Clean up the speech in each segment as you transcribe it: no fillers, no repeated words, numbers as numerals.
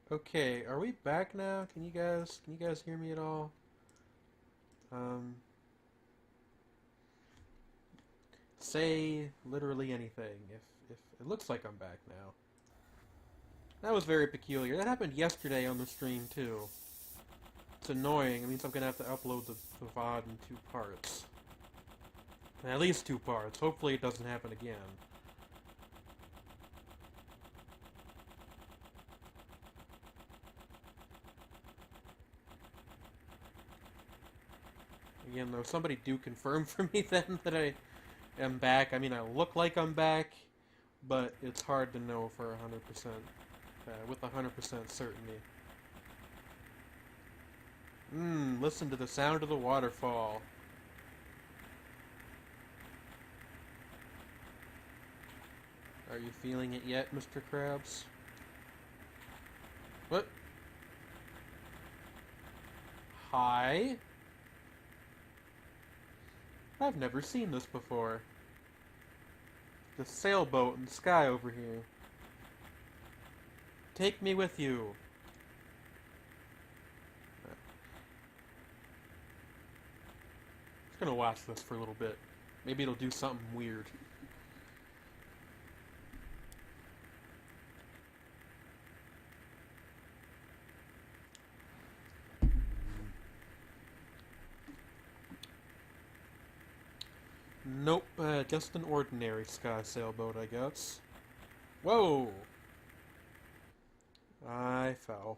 Okay, are we back now? Can you guys hear me at all? Um, Say literally anything if it looks like I'm back now. That was very peculiar. That happened yesterday on the stream too. It's annoying. It means I'm gonna have to upload the VOD in two parts. At least two parts. Hopefully it doesn't happen again. Again, though, somebody do confirm for me then that I am back. I mean, I look like I'm back, but it's hard to know for 100%, with 100% certainty. Listen to the sound of the waterfall. Are you feeling it yet, Mr. Krabs? What? Hi? I've never seen this before. The sailboat in the sky over here. Take me with you. Just gonna watch this for a little bit. Maybe it'll do something weird. Nope, just an ordinary sky sailboat, I guess. Whoa! I fell.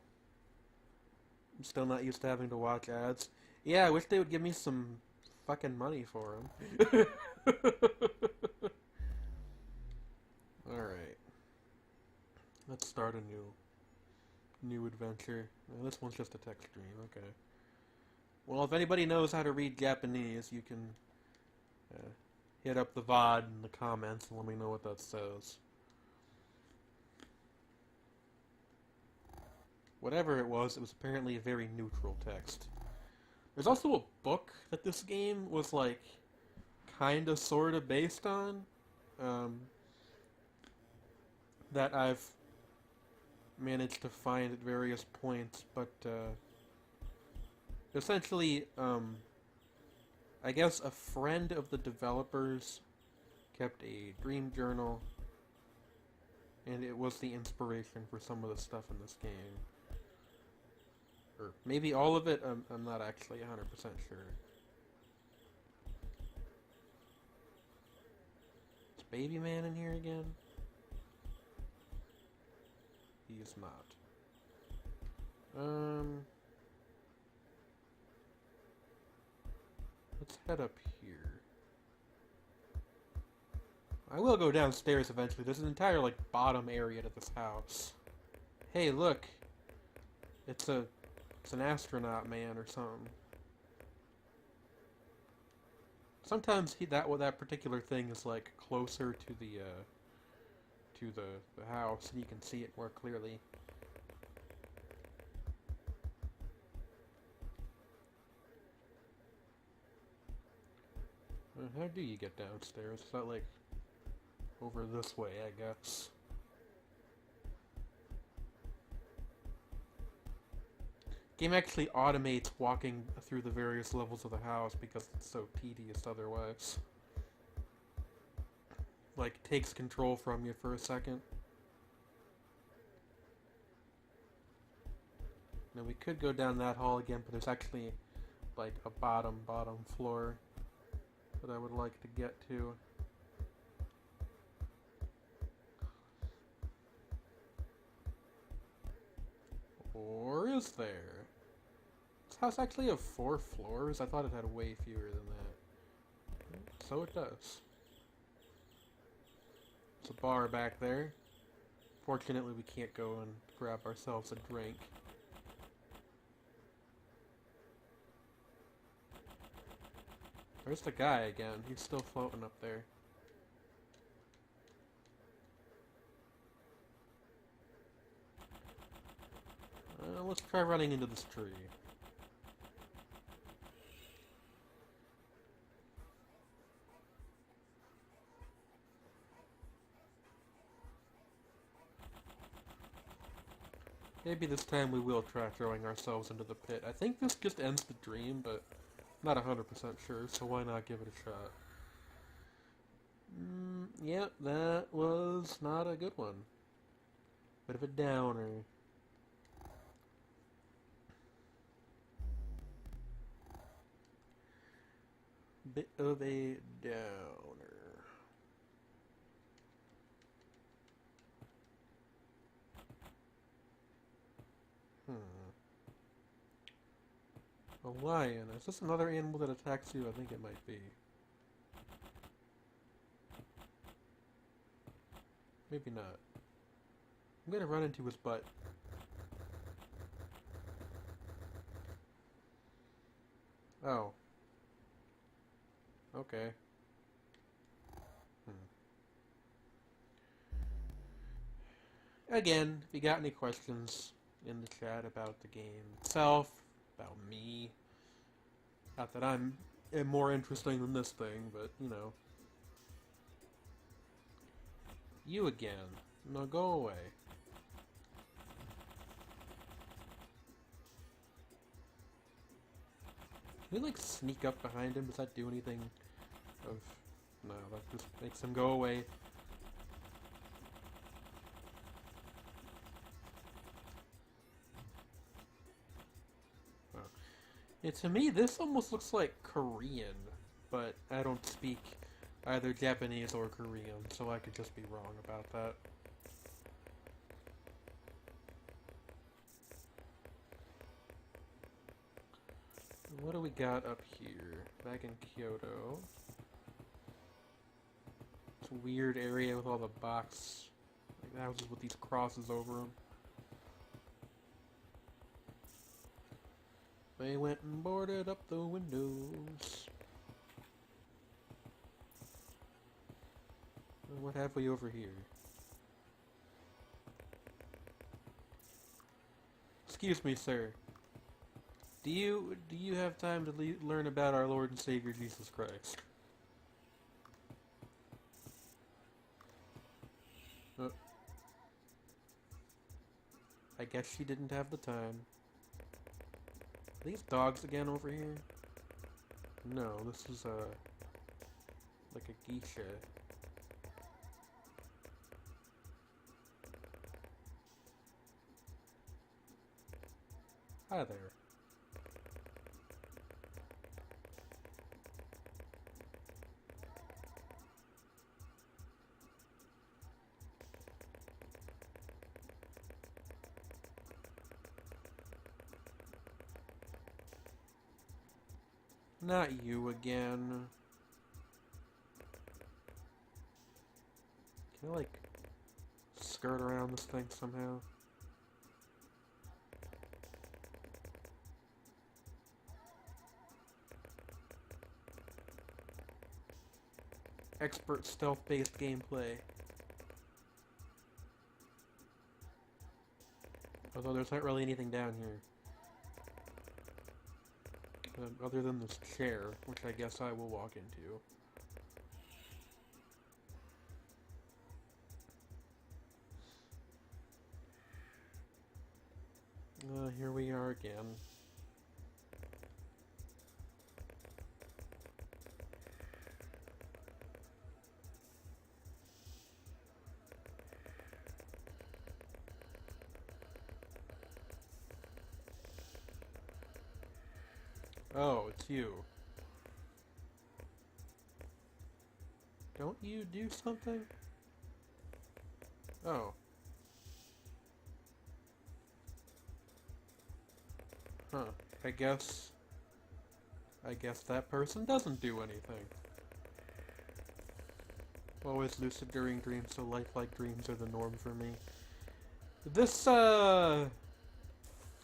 I'm still not used to having to watch ads. Yeah, I wish they would give me some fucking money for them. Alright. Let's start a new adventure. Well, this one's just a text stream, okay. Well, if anybody knows how to read Japanese, you can uh, hit up the VOD in the comments and let me know what that says. Whatever it was apparently a very neutral text. There's also a book that this game was, like, kinda sorta based on, um, that I've managed to find at various points, but, essentially, I guess a friend of the developers kept a dream journal, and it was the inspiration for some of the stuff in this game. Or maybe all of it, I'm not actually 100% sure. Is Baby Man in here again? He is not. Let's head up here. I will go downstairs eventually. There's an entire, like, bottom area to this house. Hey, look! It's an astronaut man or something. Sometimes that particular thing is, like, closer to the house, and you can see it more clearly. How do you get downstairs? Is that, like, over this way, I guess? Game actually automates walking through the various levels of the house because it's so tedious otherwise. Like, takes control from you for a second. Now we could go down that hall again, but there's actually, like, a bottom floor that I would like to get to. Or is there? This house actually have 4 floors? I thought it had way fewer than that. So it does. There's a bar back there. Fortunately, we can't go and grab ourselves a drink. There's the guy again. He's still floating up there. Let's try running into this tree. Maybe this time we will try throwing ourselves into the pit. I think this just ends the dream, but I'm not 100% sure, so why not give it a shot? Yep, that was not a good one. Bit of a downer. Bit of a downer. A lion. Is this another animal that attacks you? I think it might be. Maybe not. I'm gonna run into his butt. Oh. Okay. Again, if you got any questions in the chat about the game itself, about me, not that I'm more interesting than this thing, but, you know. You again. No, go away. Can we, like, sneak up behind him? Does that do anything of... No, that just makes him go away. Oh. Yeah, to me, this almost looks like Korean, but I don't speak either Japanese or Korean, so I could just be wrong about that. What do we got up here? Back in Kyoto. It's a weird area with all the box like houses with these crosses over them. They went and boarded up the windows. What have we over here? Excuse me, sir. Do you have time to learn about our Lord and Savior Jesus Christ? I guess she didn't have the time. Are these dogs again over here? No, this is like a geisha. Hi there. Not you again. Can I, like, skirt around this thing somehow? Expert stealth-based gameplay. Although there's not really anything down here. Other than this chair, which I guess I will walk into. Here we are again. Oh, it's you. Don't you do something? Oh. Huh. I guess that person doesn't do anything. Always lucid during dreams, so lifelike dreams are the norm for me. This,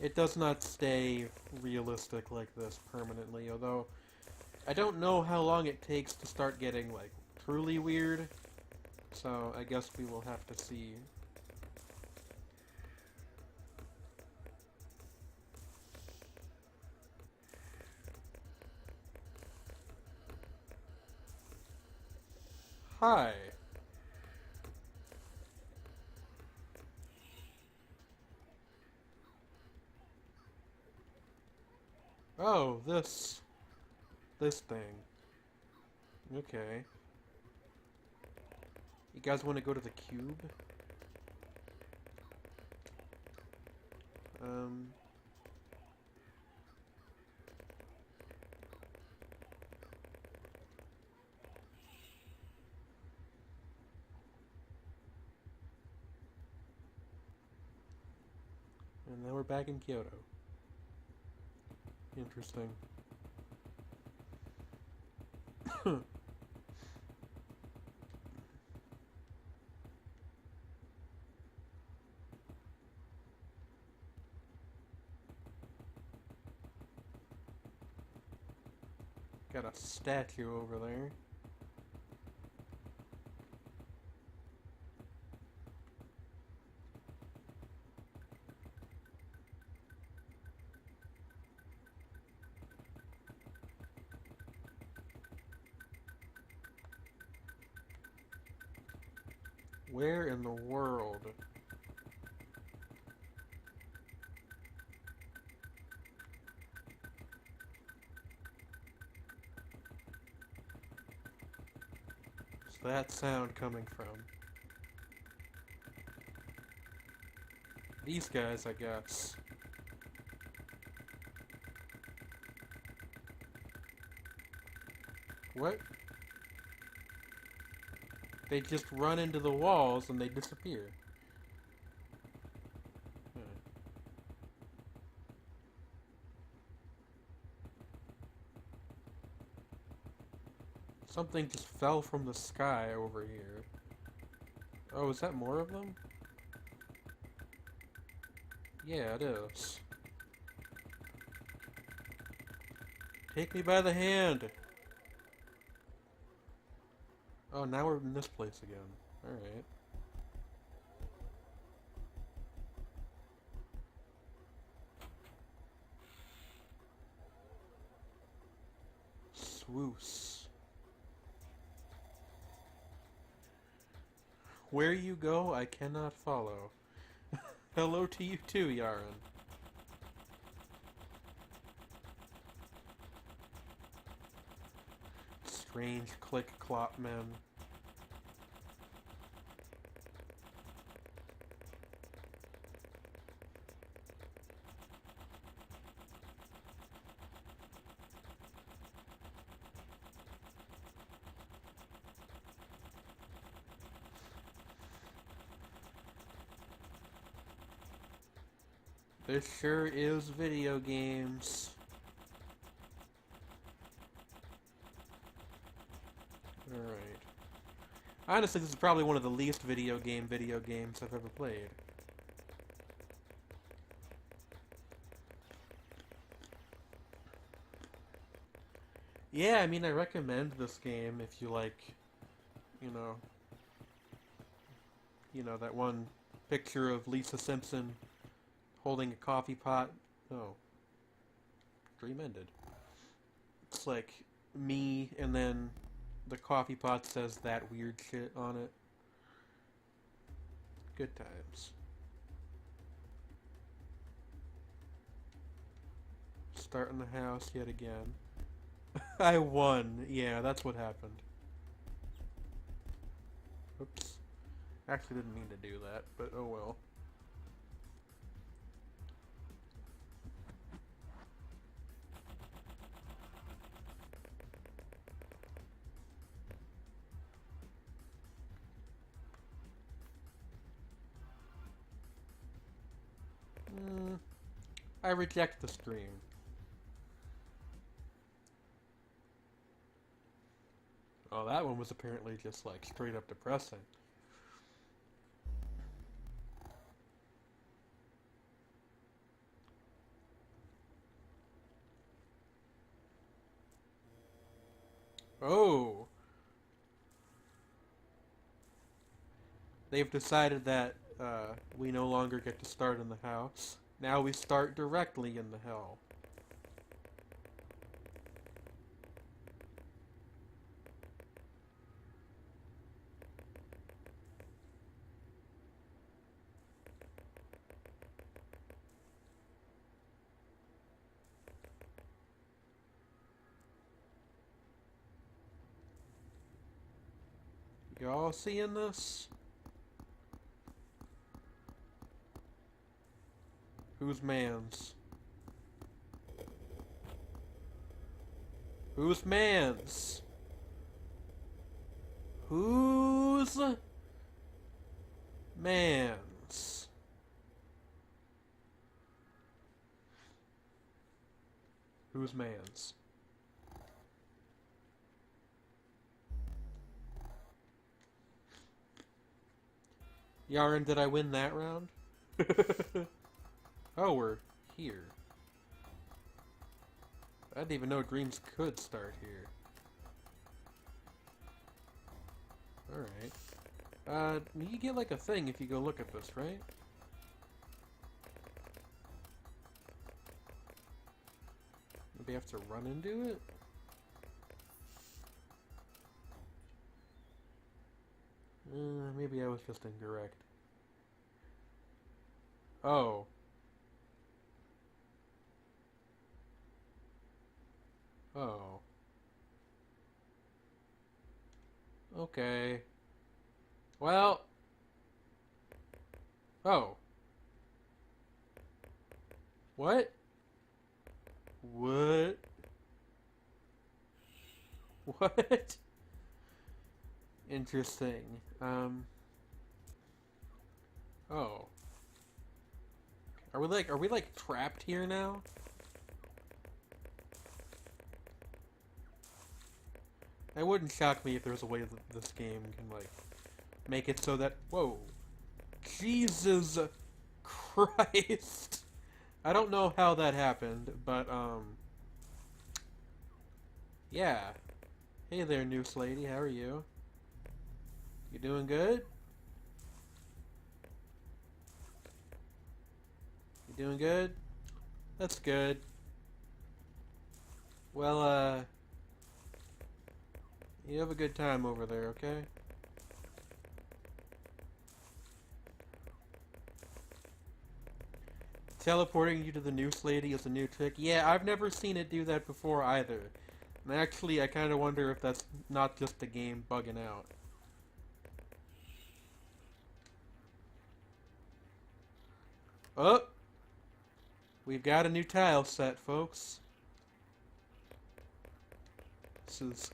it does not stay realistic like this permanently, although I don't know how long it takes to start getting, like, truly weird, so I guess we will have to see. Hi. Oh, this thing. Okay. You guys want to go to the cube? Um... And now we're back in Kyoto. Interesting. Got a statue over there. Where in the world? Is that sound coming from? These guys, I guess. What? They just run into the walls and they disappear. Hmm. Something just fell from the sky over here. Oh, is that more of them? Yeah, it is. Take me by the hand! Oh, now we're in this place again. Alright. Swoos. Where you go, I cannot follow. Hello to you too, Yaren. Strange click-clop men. This sure is video games. Alright. Honestly, this is probably one of the least video games I've ever played. Yeah, I mean, I recommend this game if you like, you know, that one picture of Lisa Simpson holding a coffee pot. Oh. Dream ended. It's like me, and then the coffee pot says that weird shit on it. Good times. Starting the house yet again. I won. Yeah, that's what happened. Oops. Actually didn't mean to do that, but oh well. I reject the stream. Oh, that one was apparently just like straight up depressing. Oh! They've decided that we no longer get to start in the house. Now we start directly in the hell. Y'all seeing this? Whose man's? Whose man's? Whose man's? Whose man's? Yarn, did I win that round? Oh, we're here. I didn't even know dreams could start here. Alright. You get like a thing if you go look at this, right? Maybe I have to run into it? Maybe I was just incorrect. Oh. Oh. Okay. Well. Oh. What? What? What? Interesting. Oh. Are we like trapped here now? It wouldn't shock me if there's a way that this game can, like, make it so that... Whoa. Jesus Christ. I don't know how that happened, but, yeah. Hey there, Noose Lady, how are you? You doing good? You doing good? That's good. Well, you have a good time over there, okay? Teleporting you to the Noose Lady is a new trick. Yeah, I've never seen it do that before either. And actually, I kind of wonder if that's not just the game bugging out. Oh! We've got a new tile set, folks. This is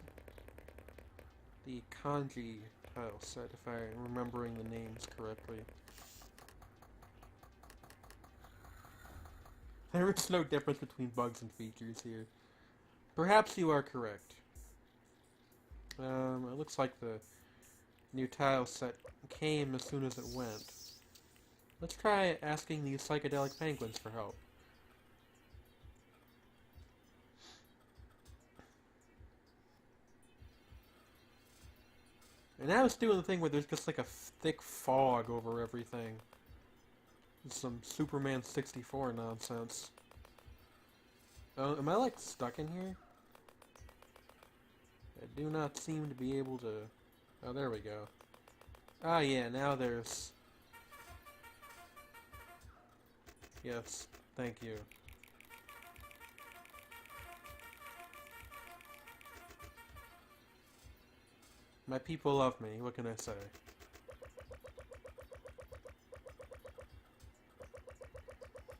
the kanji tile set, if I'm remembering the names correctly. There is no difference between bugs and features here. Perhaps you are correct. It looks like the new tile set came as soon as it went. Let's try asking these psychedelic penguins for help. And now it's doing the thing where there's just like a thick fog over everything. Some Superman 64 nonsense. Am I like stuck in here? I do not seem to be able to... Oh, there we go. Ah, yeah, now there's... Yes, thank you. My people love me, what can I say?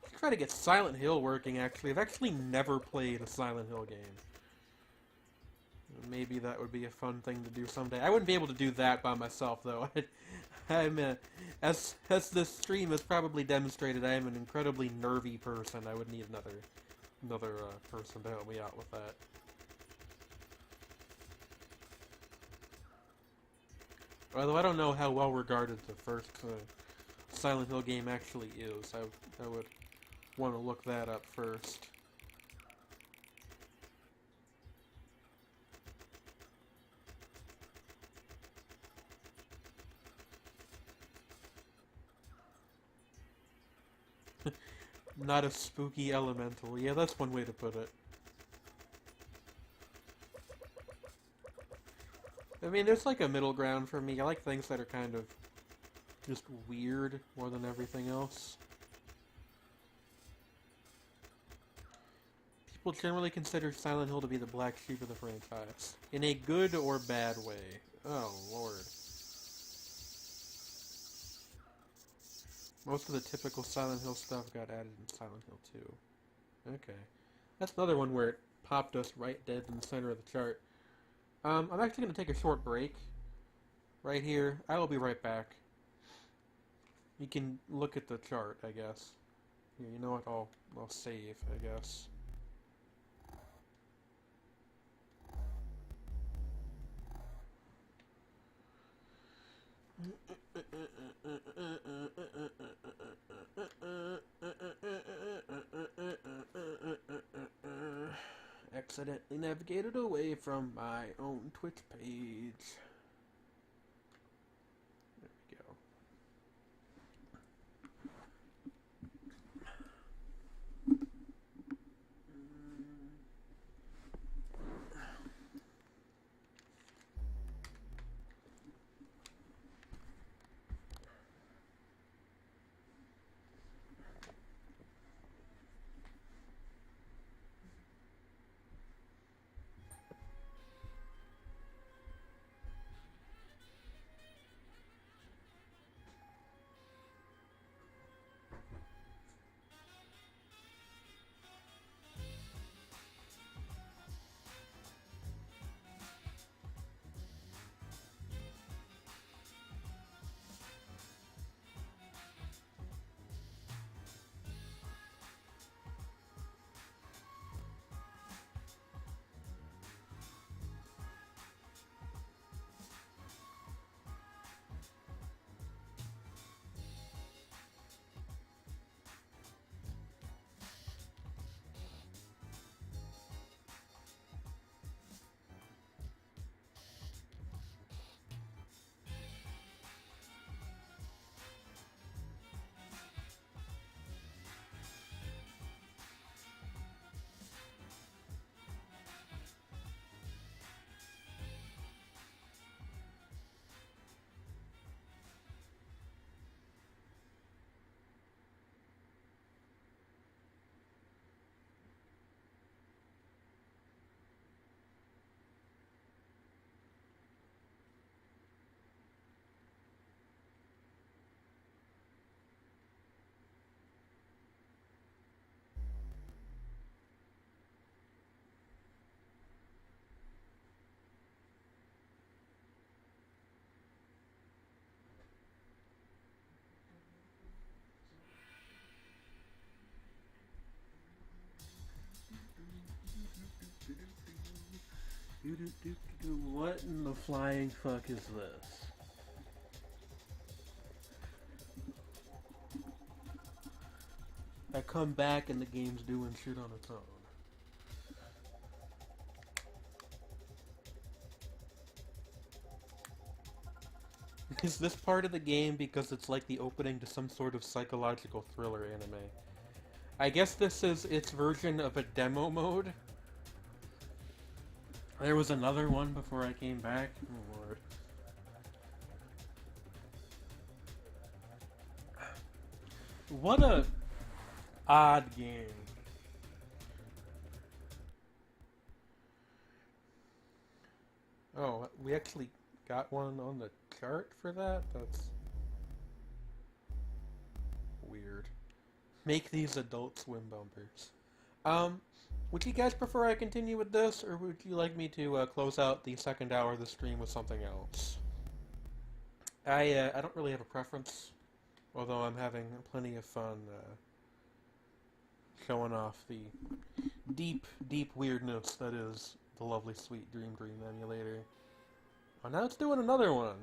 Let's try to get Silent Hill working, actually. I've actually never played a Silent Hill game. Maybe that would be a fun thing to do someday. I wouldn't be able to do that by myself, though. As this stream has probably demonstrated, I am an incredibly nervy person. I would need another person to help me out with that. Although I don't know how well regarded the first Silent Hill game actually is. I would want to look that up first. Not a spooky elemental. Yeah, that's one way to put it. I mean, there's like a middle ground for me. I like things that are kind of just weird more than everything else. People generally consider Silent Hill to be the black sheep of the franchise. In a good or bad way. Oh, Lord. Most of the typical Silent Hill stuff got added in Silent Hill 2. Okay. That's another one where it popped us right dead in the center of the chart. I'm actually going to take a short break right here. I will be right back. You can look at the chart, I guess. Here, you know what? I'll save, I guess. Accidentally navigated away from my own Twitch page. There we go. What in the flying fuck is this? I come back and the game's doing shit on its own. Is this part of the game because it's like the opening to some sort of psychological thriller anime? I guess this is its version of a demo mode. There was another one before I came back. Oh lord. What a odd game. Oh, we actually got one on the chart for that? That's weird. Make these Adult Swim bumpers. Would you guys prefer I continue with this, or would you like me to close out the second hour of the stream with something else? I don't really have a preference, although I'm having plenty of fun showing off the deep, deep weirdness that is the lovely Sweet Dream Emulator. Oh, now it's doing another one.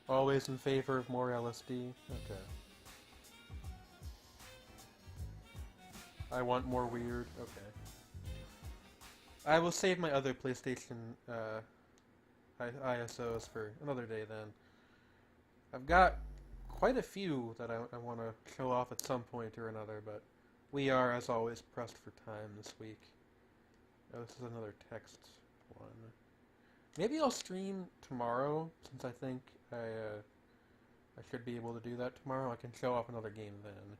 Always in favor of more LSD? Okay. I want more weird? Okay. I will save my other PlayStation ISOs for another day then. I've got quite a few that I want to show off at some point or another, but we are, as always, pressed for time this week. Oh, this is another text one. Maybe I'll stream tomorrow, since I think I should be able to do that tomorrow. I can show off another game then.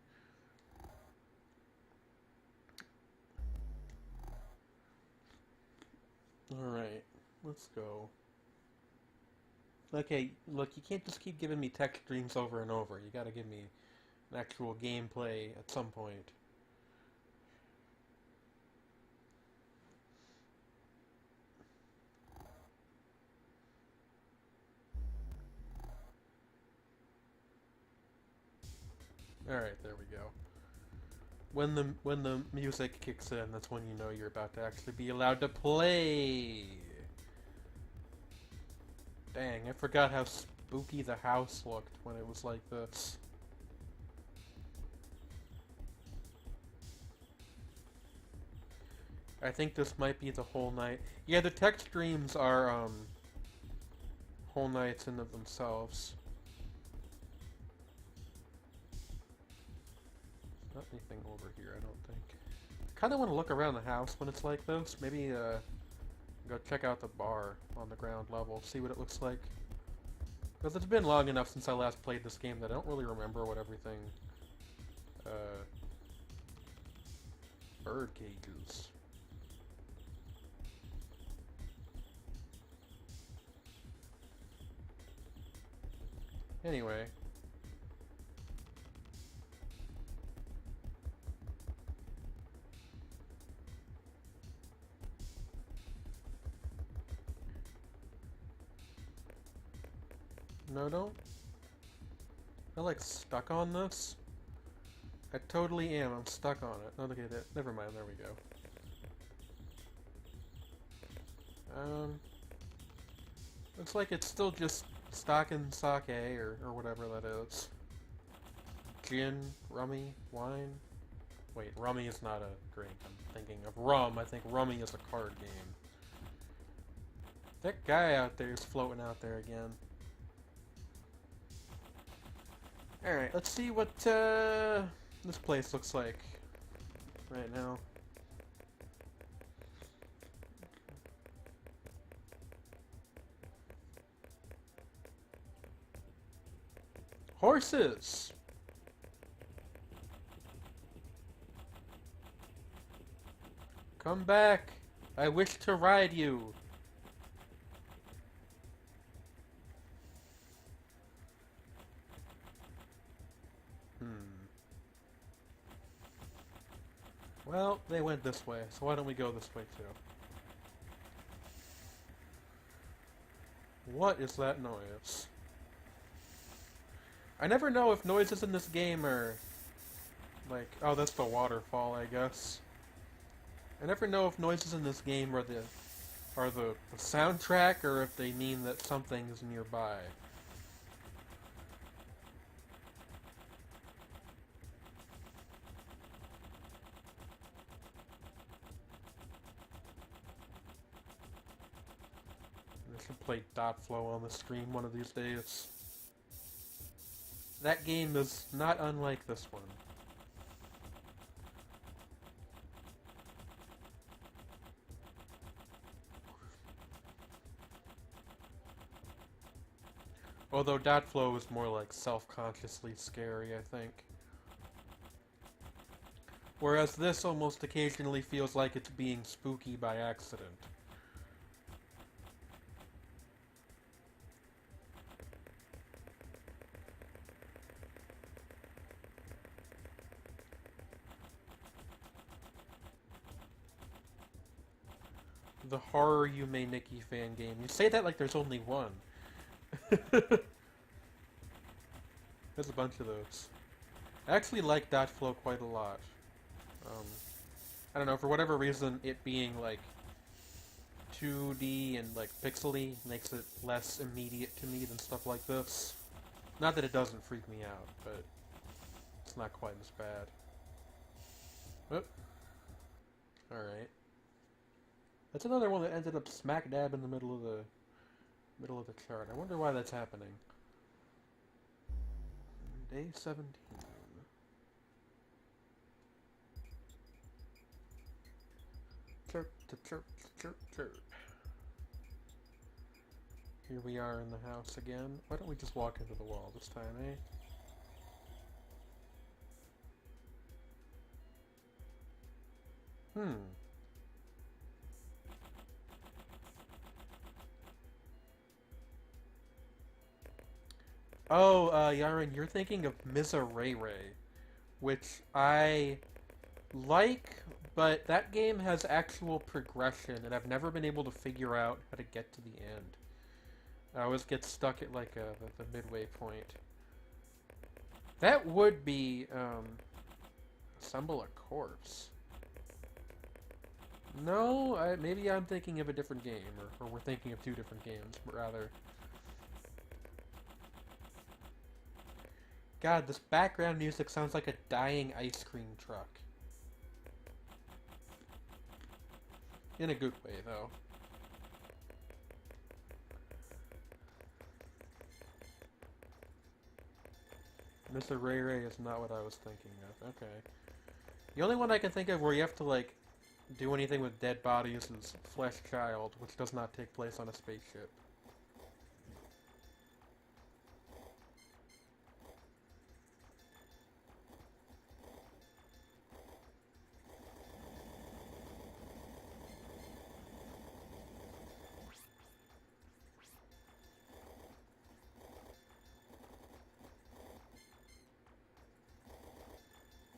Alright. Let's go. Okay, look, you can't just keep giving me tech streams over and over. You gotta give me an actual gameplay at some point. Alright, there we go. When the music kicks in, that's when you know you're about to actually be allowed to play. Dang, I forgot how spooky the house looked when it was like this. I think this might be the whole night. Yeah, the tech streams are, whole nights in of themselves. Not anything over here, I don't think. I kind of want to look around the house when it's like this. Maybe, go check out the bar on the ground level, see what it looks like. Because it's been long enough since I last played this game that I don't really remember what everything... bird cages. Anyway. No, don't. I'm like stuck on this. I totally am. I'm stuck on it. Oh, look at it. Never mind. There we go. Looks like it's still just stocking sake or whatever that is. Gin, rummy, wine. Wait, rummy is not a drink. I'm thinking of rum. I think rummy is a card game. That guy out there is floating out there again. Alright, let's see what this place looks like right now. Horses! Come back! I wish to ride you! Well, they went this way, so why don't we go this way too? What is that noise? I never know if noises in this game are... like, oh, that's the waterfall, I guess. I never know if noises in this game are the soundtrack or if they mean that something is nearby. I should play dot flow on the stream one of these days. That game is not unlike this one. Although dot flow is more like self-consciously scary, I think. Whereas this almost occasionally feels like it's being spooky by accident. The Horror You May Nikki fan game. You say that like there's only one. There's a bunch of those. I actually like dot flow quite a lot. I don't know, for whatever reason, it being like 2D and like pixely makes it less immediate to me than stuff like this. Not that it doesn't freak me out, but it's not quite as bad. Oop. Alright. That's another one that ended up smack dab in the middle of the chart. I wonder why that's happening. Day 17. Chirp, chirp, chirp, chirp. Here we are in the house again. Why don't we just walk into the wall this time, eh? Oh, Yaren, you're thinking of Miserere, which I like, but that game has actual progression, and I've never been able to figure out how to get to the end. I always get stuck at like the midway point. That would be assemble a corpse. No, maybe I'm thinking of a different game, or we're thinking of two different games, rather. God, this background music sounds like a dying ice cream truck. In a good way, though. Mr. Ray Ray is not what I was thinking of. Okay. The only one I can think of where you have to, like, do anything with dead bodies is Flesh Child, which does not take place on a spaceship.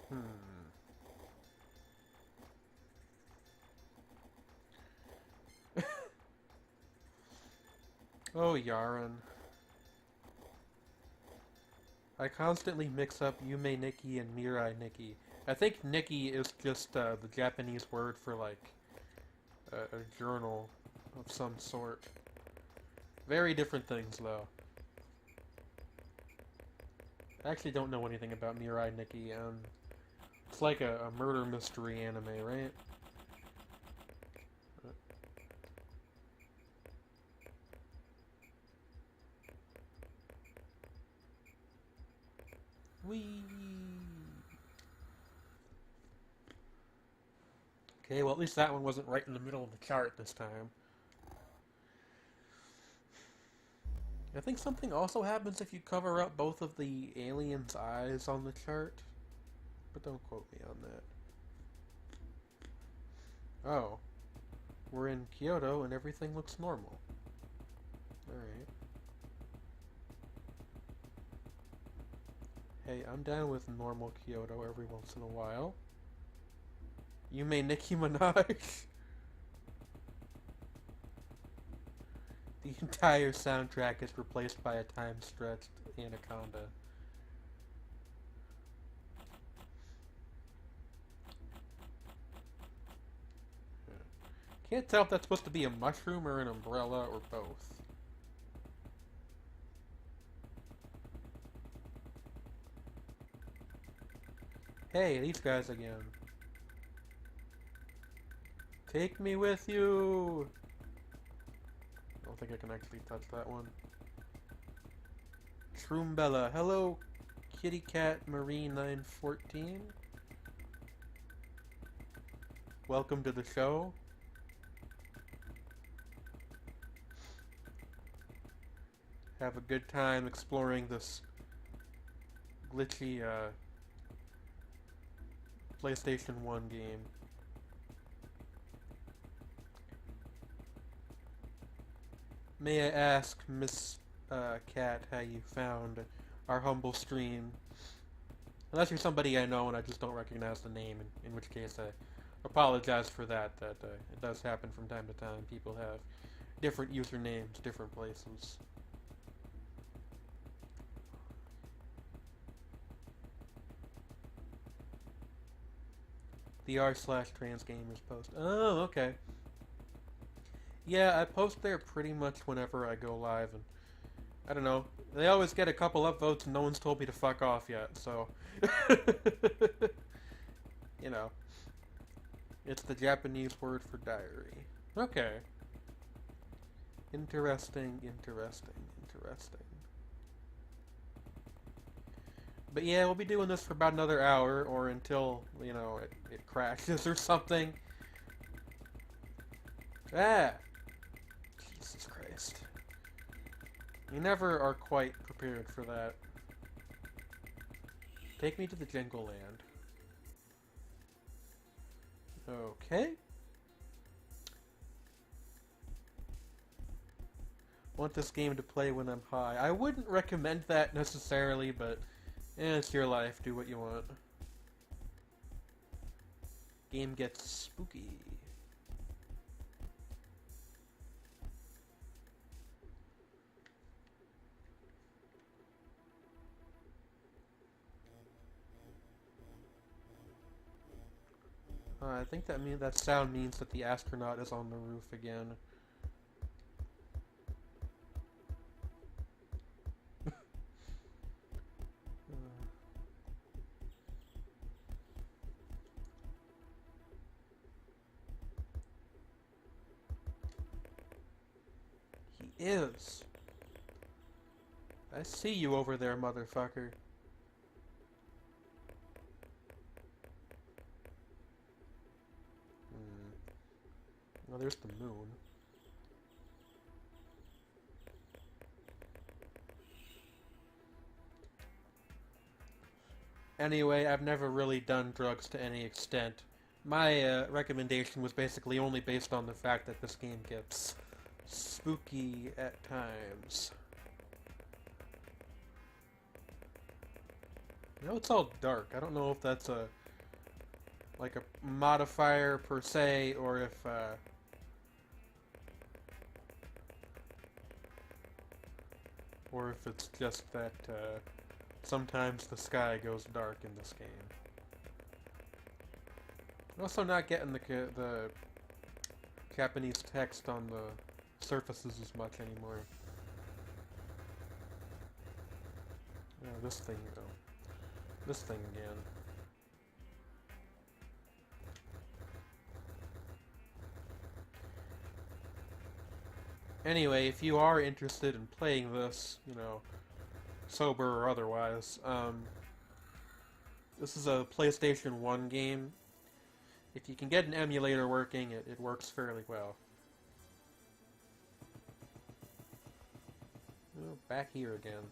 Hmm. Oh, Yaren. I constantly mix up Yume Nikki and Mirai Nikki. I think Nikki is just the Japanese word for, like, a journal of some sort. Very different things, though. I actually don't know anything about Mirai Nikki. It's like a murder mystery anime, right? Whee! Okay, well at least that one wasn't right in the middle of the chart this time. I think something also happens if you cover up both of the aliens' eyes on the chart. But don't quote me on that. Oh. We're in Kyoto and everything looks normal. Alright. Hey, I'm down with normal Kyoto every once in a while. You may Nicki Minaj? The entire soundtrack is replaced by a time-stretched anaconda. Can't tell if that's supposed to be a mushroom or an umbrella or both. Hey, these guys again. Take me with you! I don't think I can actually touch that one. Troombella. Hello, Kitty Cat Marie 914. Welcome to the show. Have a good time exploring this glitchy PlayStation 1 game. May I ask, Miss Cat, how you found our humble stream? Unless you're somebody I know and I just don't recognize the name, in which case I apologize for that. It does happen from time to time. People have different usernames, different places. The r/trans gamers post. Oh, okay. Yeah, I post there pretty much whenever I go live, and I don't know. They always get a couple upvotes, and no one's told me to fuck off yet, so you know, it's the Japanese word for diary. Okay. Interesting, interesting, interesting. But yeah, we'll be doing this for about another hour, or until, you know, it crashes or something. Ah! Jesus Christ. You never are quite prepared for that. Take me to the Jingle Land. Okay. want this game to play when I'm high. I wouldn't recommend that necessarily, but it's your life. Do what you want. Game gets spooky. I think that sound means that the astronaut is on the roof again. He is. I see you over there, motherfucker. Oh, there's the moon. Anyway, I've never really done drugs to any extent. My recommendation was basically only based on the fact that this game gets spooky at times. You know, it's all dark. I don't know if that's a modifier per se, or if it's just that sometimes the sky goes dark in this game. I'm also not getting the Japanese text on the surfaces as much anymore. Yeah, this thing though. This thing again. Anyway, if you are interested in playing this, you know, sober or otherwise, this is a PlayStation 1 game. If you can get an emulator working, it works fairly well. Oh, back here again.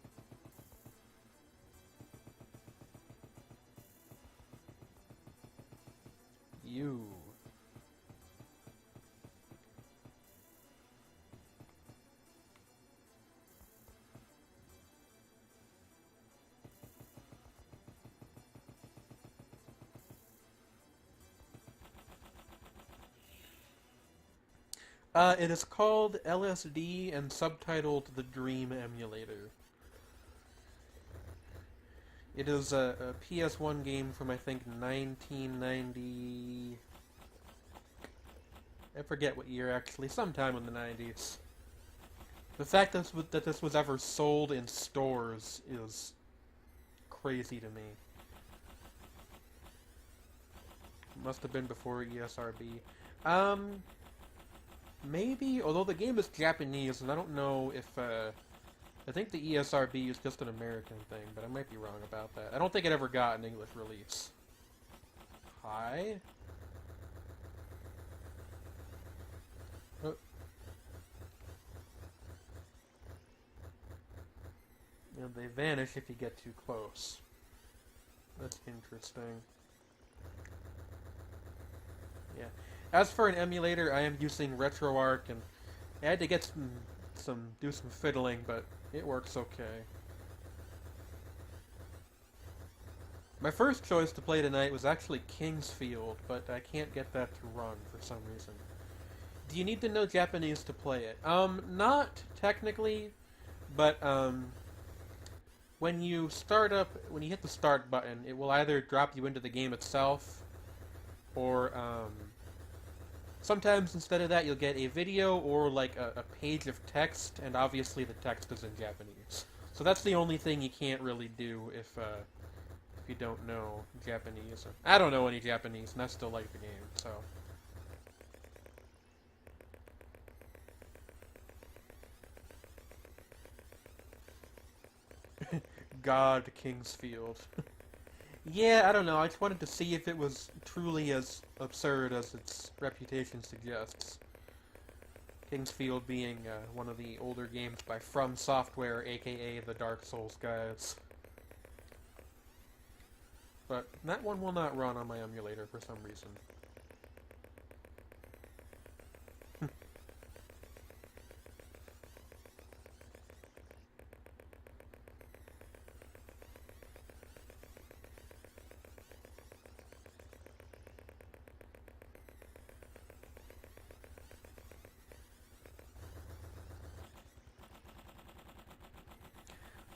You. It is called LSD and subtitled The Dream Emulator. It is a PS1 game from, I think, 1990... I forget what year, actually. Sometime in the 90s. The fact that this was ever sold in stores is crazy to me. Must have been before ESRB. Maybe, although the game is Japanese, and I don't know if, I think the ESRB is just an American thing, but I might be wrong about that. I don't think it ever got an English release. Hi? Oh. And they vanish if you get too close. That's interesting. Yeah. As for an emulator, I am using RetroArch, and I had to get do some fiddling, but it works okay. My first choice to play tonight was actually Kingsfield, but I can't get that to run for some reason. Do you need to know Japanese to play it? Not technically, but when you hit the start button, it will either drop you into the game itself, or sometimes instead of that you'll get a video or like a page of text, and obviously the text is in Japanese. So that's the only thing you can't really do if you don't know Japanese. I don't know any Japanese, and I still like the game, so... God, Kingsfield. Yeah, I don't know. I just wanted to see if it was truly as absurd as its reputation suggests. Kingsfield being one of the older games by From Software, aka the Dark Souls guys. But that one will not run on my emulator for some reason.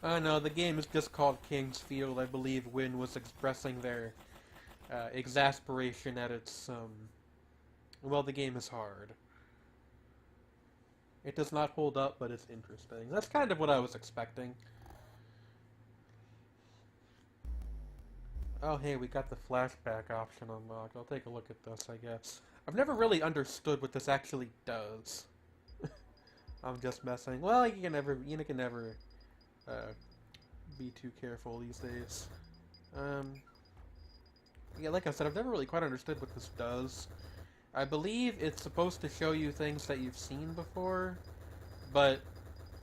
No, the game is just called King's Field. I believe Wynn was expressing their exasperation at its, well, the game is hard. It does not hold up, but it's interesting. That's kind of what I was expecting. Oh, hey, we got the flashback option unlocked. I'll take a look at this, I guess. I've never really understood what this actually does. I'm just messing. Well, you can never uh, be too careful these days. Um, yeah, like I said, I've never really quite understood what this does. I believe it's supposed to show you things that you've seen before, but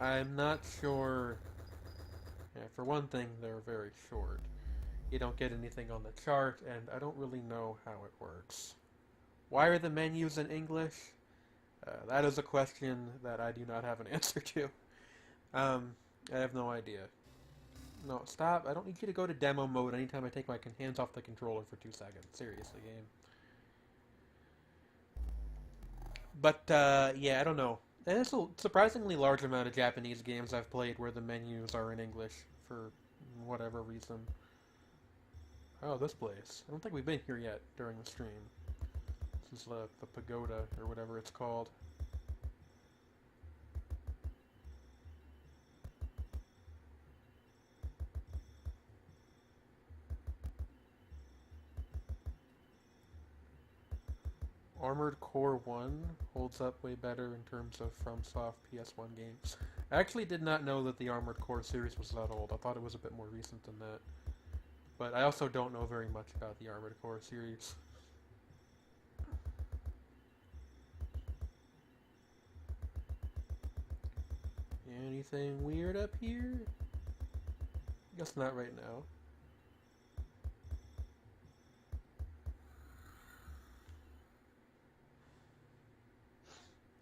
I'm not sure. Yeah, for one thing, they're very short. You don't get anything on the chart, and I don't really know how it works. Why are the menus in English? That is a question that I do not have an answer to. I have no idea. No, stop. I don't need you to go to demo mode anytime I take my hands off the controller for 2 seconds. Seriously, game. But, yeah, I don't know. And it's a surprisingly large amount of Japanese games I've played where the menus are in English for whatever reason. Oh, this place. I don't think we've been here yet during the stream. This is the pagoda, or whatever it's called. Armored Core 1 holds up way better in terms of FromSoft PS1 games. I actually did not know that the Armored Core series was that old. I thought it was a bit more recent than that. But I also don't know very much about the Armored Core series. Anything weird up here? Guess not right now.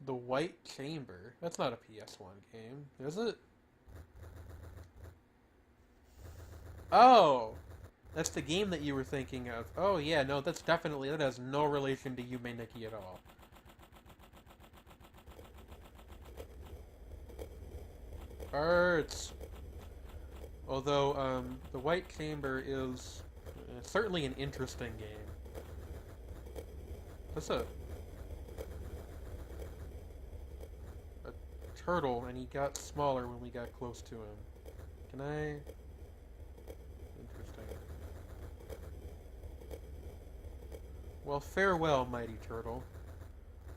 The White Chamber. That's not a PS1 game, is it? Oh! That's the game that you were thinking of. Oh yeah, no, that has no relation to Yume Nikki at all. Arts! Although, the White Chamber is certainly an interesting game. That's a turtle, and he got smaller when we got close to him. Can I... Interesting. Well, farewell, mighty turtle.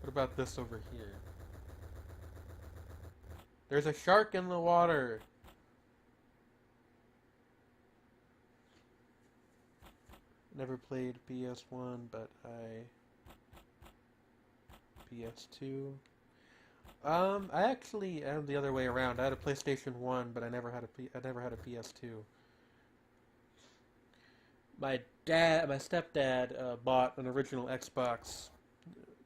What about this over here? There's a shark in the water! Never played PS1, but PS2. I actually am the other way around. I had a PlayStation 1, but I never had a PS2. My stepdad, bought an original Xbox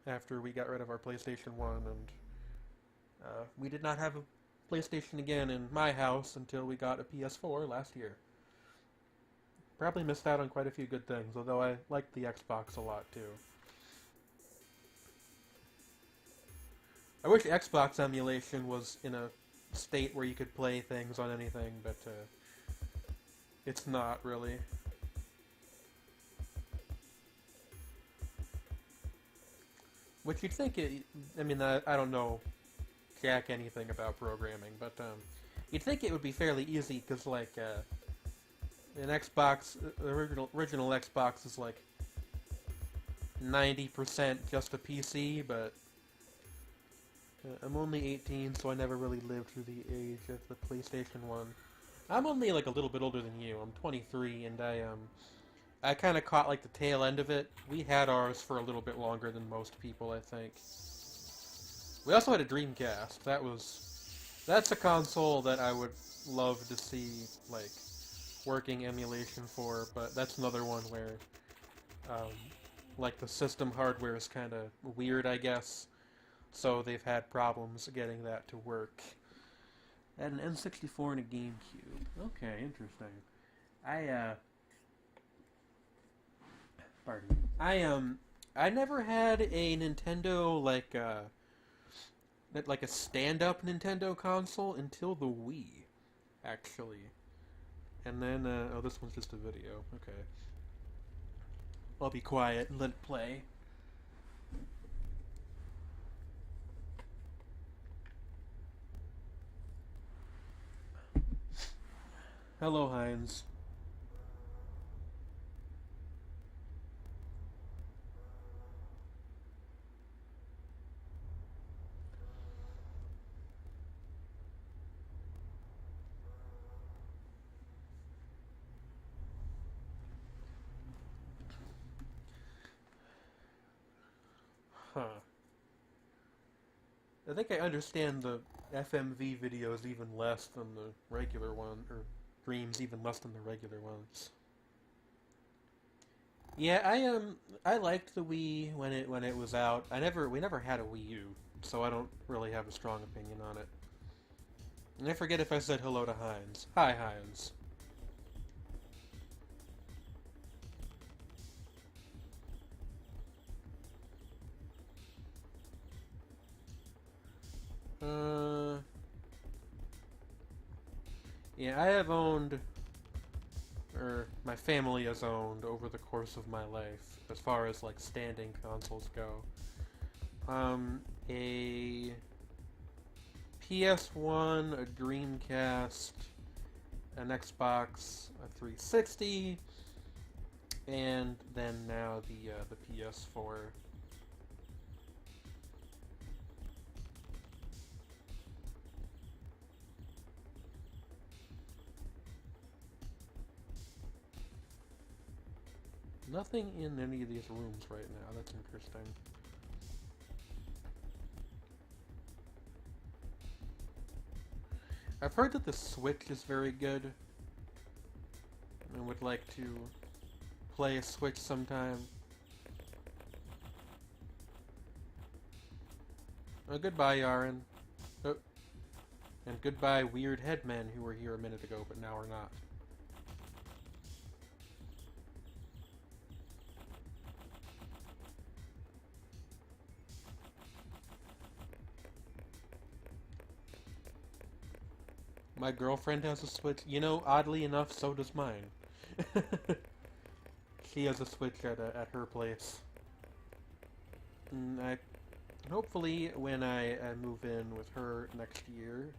after we got rid of our PlayStation 1, and we did not have a PlayStation again in my house until we got a PS4 last year. Probably missed out on quite a few good things, although I liked the Xbox a lot too. I wish Xbox emulation was in a state where you could play things on anything, but it's not really. Which you'd think I mean, I don't know jack anything about programming, but you'd think it would be fairly easy, because like an Xbox, the original Xbox is like 90% just a PC, but I'm only 18, so I never really lived through the age of the PlayStation 1. I'm only like a little bit older than you. I'm 23, and I kind of caught like the tail end of it. We had ours for a little bit longer than most people, I think. We also had a Dreamcast. That's a console that I would love to see like working emulation for, but that's another one where like the system hardware is kind of weird, I guess. So they've had problems getting that to work. And an N64 and a GameCube. Okay, interesting. I pardon me. I never had a Nintendo like a stand-up Nintendo console until the Wii. actually. And then, oh, this one's just a video. Okay. I'll be quiet and let it play. Hello, Heinz. Huh. I think I understand the FMV videos even less than the regular one, or dreams even less than the regular ones. Yeah, I liked the Wii when it was out. We never had a Wii U, so I don't really have a strong opinion on it. And I forget if I said hello to Heinz. Hi, Heinz. Uh, yeah, I have owned, or my family has owned over the course of my life, as far as like standing consoles go. A PS1, a Dreamcast, an Xbox, a 360, and then now the PS4. Nothing in any of these rooms right now. That's interesting. I've heard that the Switch is very good. I would like to play a Switch sometime. Oh, goodbye, Yaren. Oh, and goodbye, weird headmen who were here a minute ago, but now are not. My girlfriend has a Switch. You know, oddly enough, so does mine. She has a Switch at her place. And hopefully, when I move in with her next year,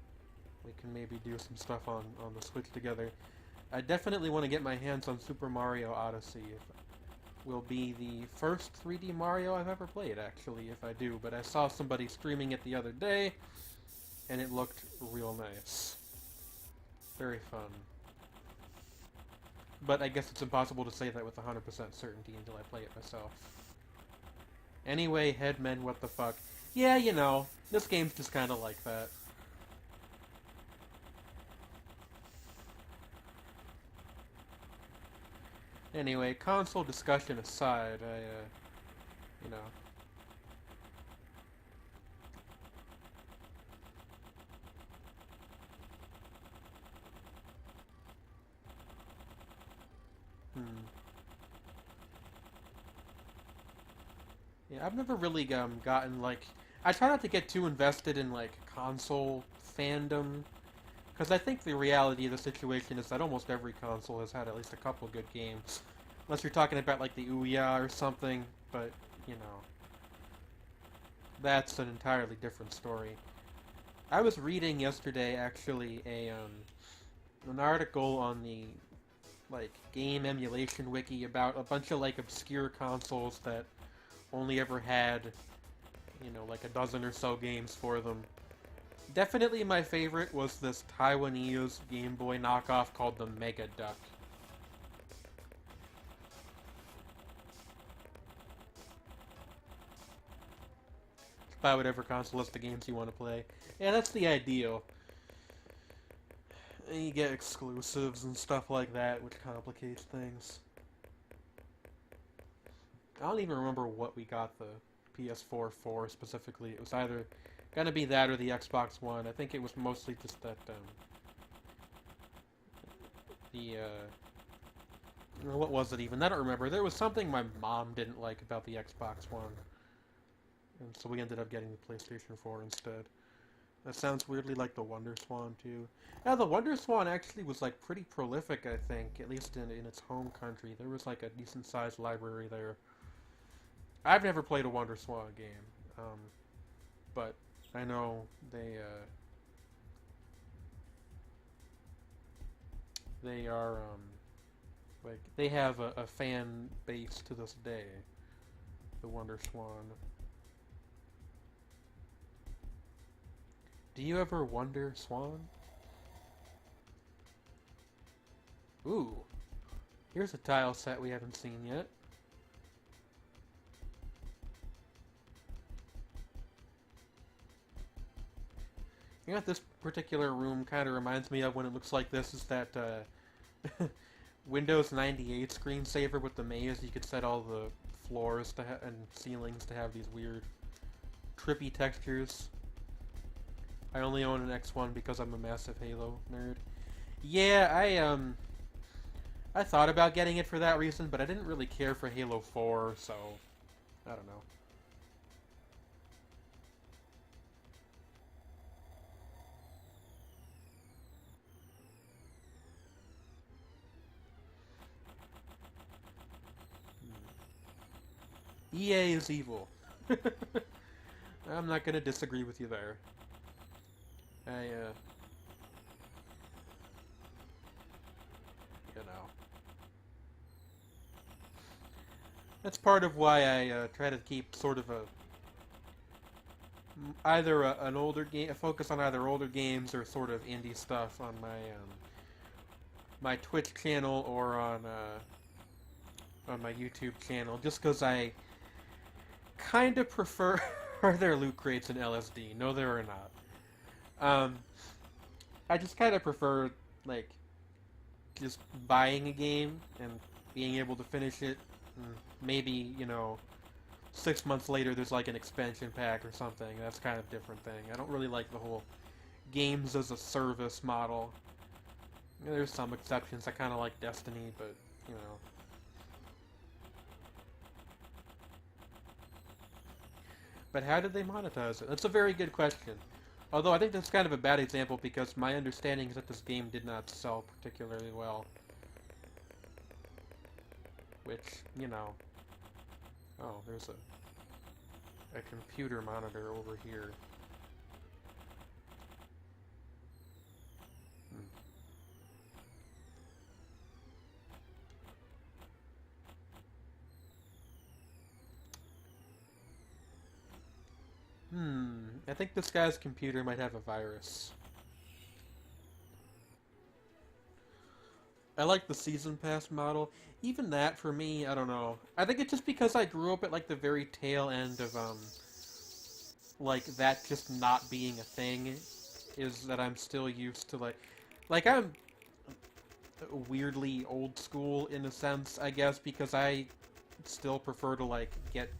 we can maybe do some stuff on the Switch together. I definitely want to get my hands on Super Mario Odyssey. It will be the first 3D Mario I've ever played, actually, if I do. But I saw somebody streaming it the other day, and it looked real nice. Very fun. But I guess it's impossible to say that with 100% certainty until I play it myself. Anyway, headmen, what the fuck. Yeah, you know, this game's just kind of like that. Anyway, console discussion aside, you know. Yeah, I've never really gotten like I try not to get too invested in like console fandom because I think the reality of the situation is that almost every console has had at least a couple good games, unless you're talking about like the Ouya or something. But you know, that's an entirely different story. I was reading yesterday actually an article on the like game emulation wiki about a bunch of like obscure consoles that only ever had, you know, like a dozen or so games for them. Definitely my favorite was this Taiwanese Game Boy knockoff called the Mega Duck. Buy whatever console has the games you want to play. Yeah, that's the ideal. And you get exclusives and stuff like that, which complicates things. I don't even remember what we got the PS4 for specifically. It was either gonna be that or the Xbox One. I think it was mostly just that, what was it even? I don't remember. There was something my mom didn't like about the Xbox One. And so we ended up getting the PlayStation 4 instead. That sounds weirdly like the Wonder Swan too. Yeah, the Wonder Swan actually was like pretty prolific, I think, at least in its home country. There was like a decent sized library there. I've never played a Wonder Swan game, but I know they are like they have a fan base to this day. The Wonder Swan. Do you ever wonder Swan? Ooh, here's a tile set we haven't seen yet. You know what this particular room kind of reminds me of when it looks like this is that Windows 98 screensaver with the maze. You could set all the floors to and ceilings to have these weird, trippy textures. I only own an X1 because I'm a massive Halo nerd. Yeah, I thought about getting it for that reason, but I didn't really care for Halo 4, so I don't know. EA is evil. I'm not gonna disagree with you there. You know, that's part of why I try to keep sort of either an older game, a focus on either older games or sort of indie stuff on my Twitch channel or on my YouTube channel, just because I kind of prefer. Are there loot crates in LSD? No, there are not. I just kind of prefer like just buying a game and being able to finish it. And maybe 6 months later there's like an expansion pack or something. That's kind of a different thing. I don't really like the whole games as a service model. There's some exceptions. I kind of like Destiny, but you know. But how did they monetize it? That's a very good question. Although I think that's kind of a bad example because my understanding is that this game did not sell particularly well. Which, Oh, there's a computer monitor over here. I think this guy's computer might have a virus. I like the season pass model. Even that, for me, I don't know. I think it's just because I grew up at, like, the very tail end of, like, that just not being a thing, is that I'm still used to, like, I'm weirdly old school in a sense, I guess, because I still prefer to, like, get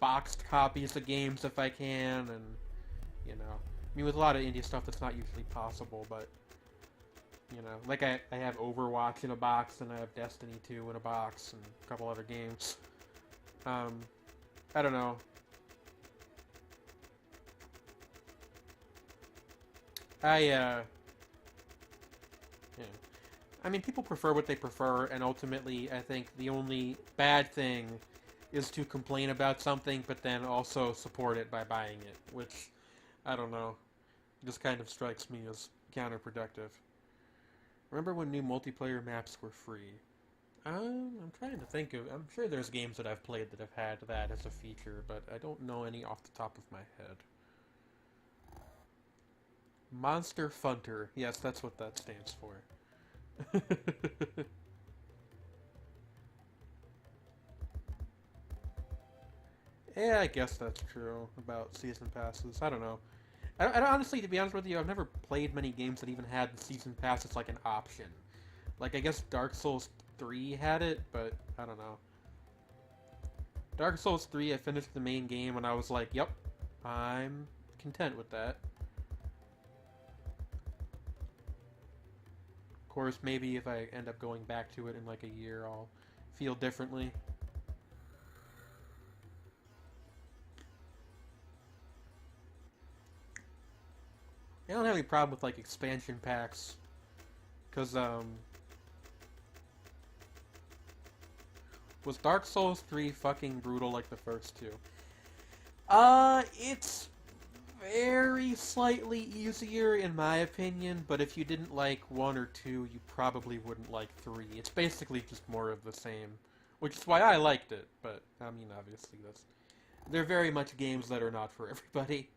boxed copies of games if I can, and, I mean, with a lot of indie stuff that's not usually possible, but like I have Overwatch in a box, and I have Destiny 2 in a box, and a couple other games. I don't know. Yeah. I mean, people prefer what they prefer, and ultimately, I think the only bad thing is to complain about something, but then also support it by buying it, which, I don't know, just kind of strikes me as counterproductive. Remember when new multiplayer maps were free? I'm trying to think of... I'm sure there's games that I've played that have had that as a feature, but I don't know any off the top of my head. Monster Funter. Yes, that's what that stands for. Yeah, I guess that's true about season passes. I don't know. Honestly, to be honest with you, I've never played many games that even had the season pass as like an option. Like, I guess Dark Souls 3 had it, but I don't know. Dark Souls 3, I finished the main game and I was like, yep, I'm content with that. Of course, maybe if I end up going back to it in like a year, I'll feel differently. I don't have any problem with, like, expansion packs. Because, was Dark Souls 3 fucking brutal like the first two? It's very slightly easier in my opinion, but if you didn't like 1 or 2, you probably wouldn't like 3. It's basically just more of the same, which is why I liked it, but, I mean, obviously, they're very much games that are not for everybody.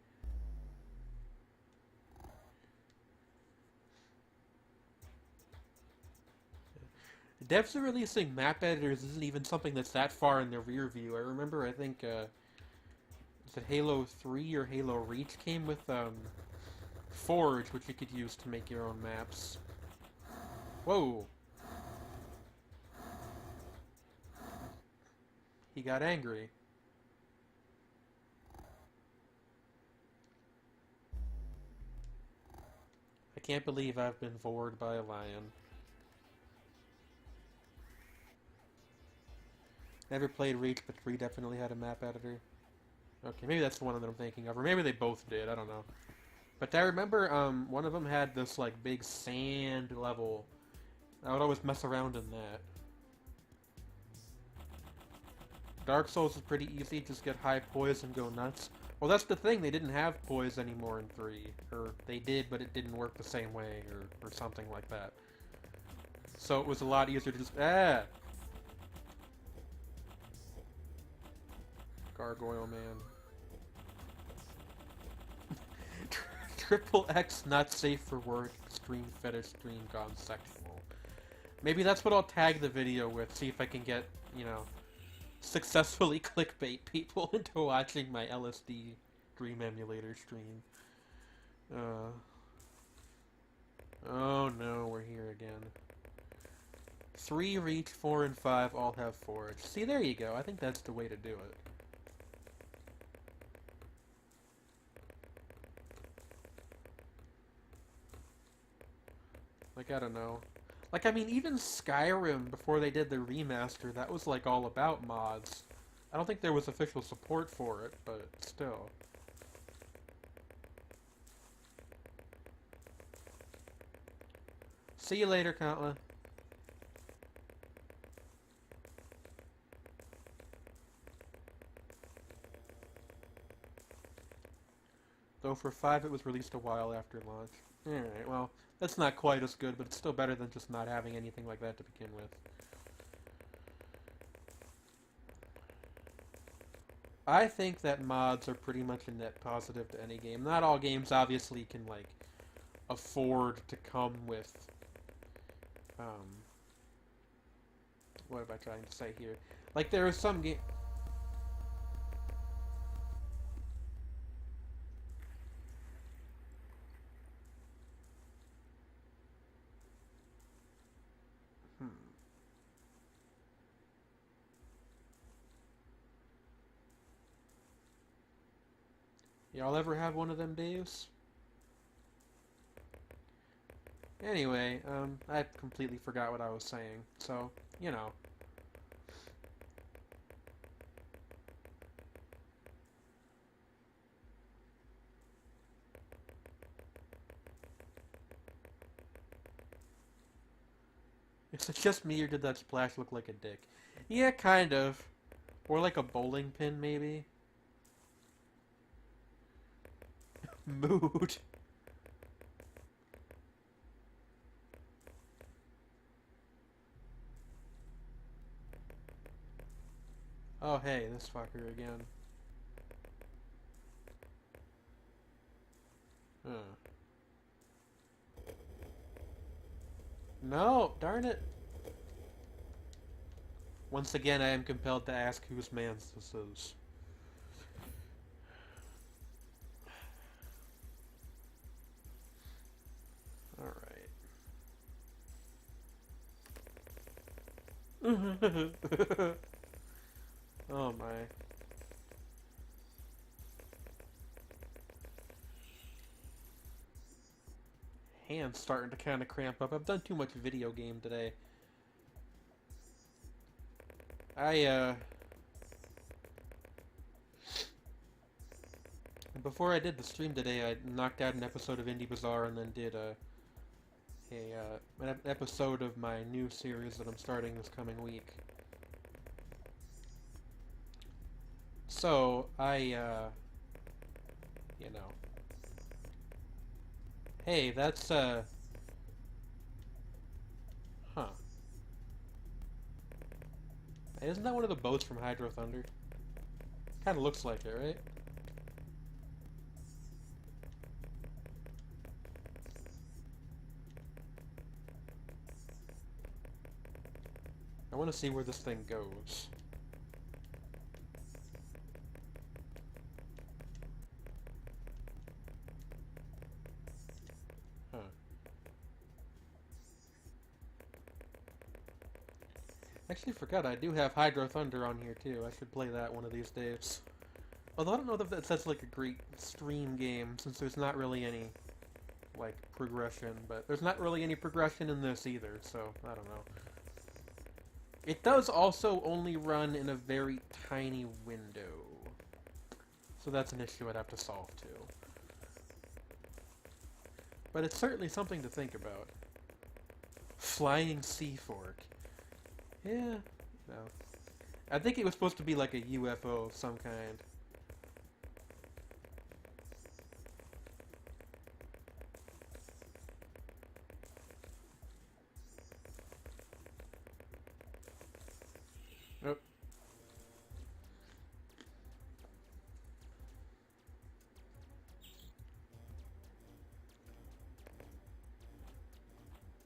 Devs are releasing map editors isn't even something that's that far in the rear view. I remember, I think, was it Halo 3 or Halo Reach came with, Forge, which you could use to make your own maps. Whoa! He got angry. I can't believe I've been vored by a lion. Never played Reach, but 3 definitely had a map editor. Okay, maybe that's the one that I'm thinking of, or maybe they both did, I don't know. But I remember, one of them had this, like, big sand level. I would always mess around in that. Dark Souls is pretty easy, just get high poise and go nuts. Well, that's the thing, they didn't have poise anymore in 3. Or, they did, but it didn't work the same way, or something like that. So it was a lot easier to just, Gargoyle Man. Triple X not safe for work, extreme fetish stream gone sexual. Maybe that's what I'll tag the video with, see if I can get, you know, successfully clickbait people into watching my LSD Dream Emulator stream. Oh no, we're here again. 3 Reach, 4 and 5 all have Forge. See, there you go. I think that's the way to do it. Like, I don't know. Like, I mean, even Skyrim, before they did the remaster, that was, like, all about mods. I don't think there was official support for it, but still. See you later, Katla. Though for 5 it was released a while after launch. Alright, well, that's not quite as good, but it's still better than just not having anything like that to begin with. I think that mods are pretty much a net positive to any game. Not all games obviously can, like, afford to come with, what am I trying to say here? Like, there are some games... Y'all ever have one of them days? Anyway, I completely forgot what I was saying, so, you know. Is it just me, or did that splash look like a dick? Yeah, kind of. Or like a bowling pin, maybe? Mood. Oh, hey, this fucker again. Huh. No, darn it. Once again, I am compelled to ask whose man's this is. Alright. Oh my. Hands starting to kind of cramp up. I've done too much video game today. And before I did the stream today, I knocked out an episode of Indie Bazaar and then did an episode of my new series that I'm starting this coming week. So, you know. Hey, that's, huh. Isn't that one of the boats from Hydro Thunder? Kinda looks like it, right? I want to see where this thing goes. Huh. Actually forgot I do have Hydro Thunder on here too. I should play that one of these days. Although I don't know if that's like a great stream game, since there's not really any, like, progression. But there's not really any progression in this either, so I don't know. It does also only run in a very tiny window. So that's an issue I'd have to solve too. But it's certainly something to think about. Flying Sea Fork. Yeah, no. I think it was supposed to be like a UFO of some kind. Oh.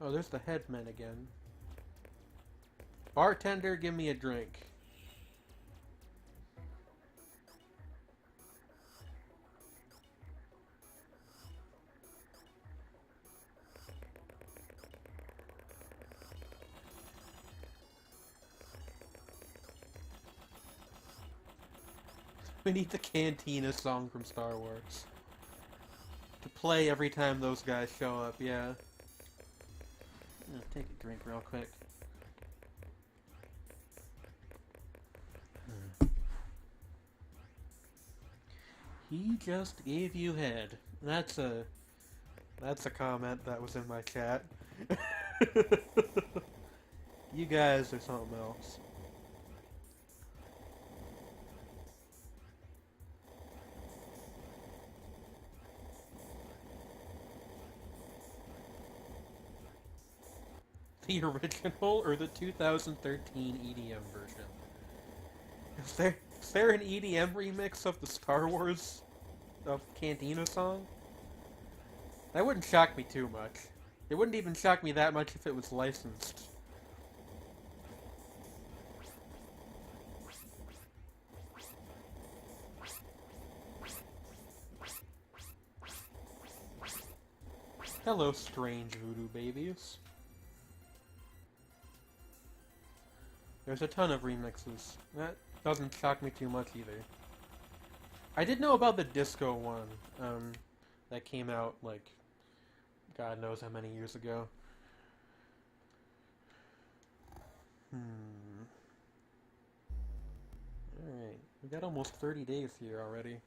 Oh, there's the headman again. Bartender, give me a drink. We need the Cantina song from Star Wars to play every time those guys show up, yeah. I'm gonna take a drink real quick. He just gave you head. That's a comment that was in my chat. You guys are something else. The original or the 2013 EDM version? Is there an EDM remix of the Star Wars of Cantina song? That wouldn't shock me too much. It wouldn't even shock me that much if it was licensed. Hello, strange voodoo babies. There's a ton of remixes. That doesn't shock me too much either. I did know about the disco one, that came out, like, God knows how many years ago. Alright, we got almost 30 days here already.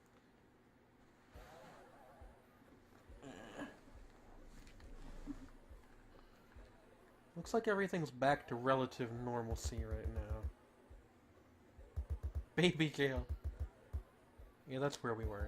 Looks like everything's back to relative normalcy right now. Baby jail. Yeah, that's where we were.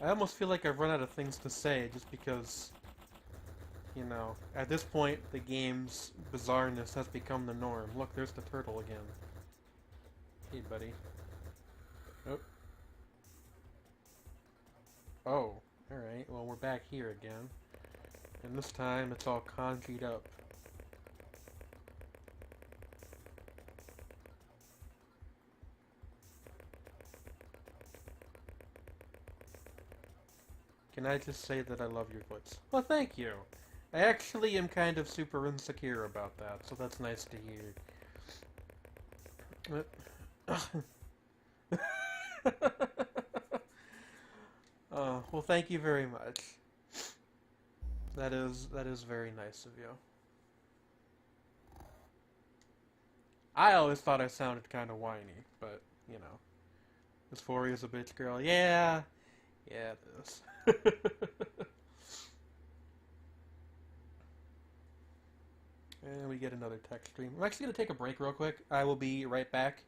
I almost feel like I've run out of things to say just because, you know, at this point, the game's bizarreness has become the norm. Look, there's the turtle again. Hey, buddy. Oh. Oh. Alright, well, we're back here again. And this time, it's all conjured up. Can I just say that I love your voice? Well, thank you. I actually am kind of super insecure about that, so that's nice to hear. Well, thank you very much. That is very nice of you. I always thought I sounded kind of whiny, but, you know. Dysphoria's a bitch girl. Yeah. Yeah, it is. And we get another text stream. I'm actually going to take a break real quick. I will be right back.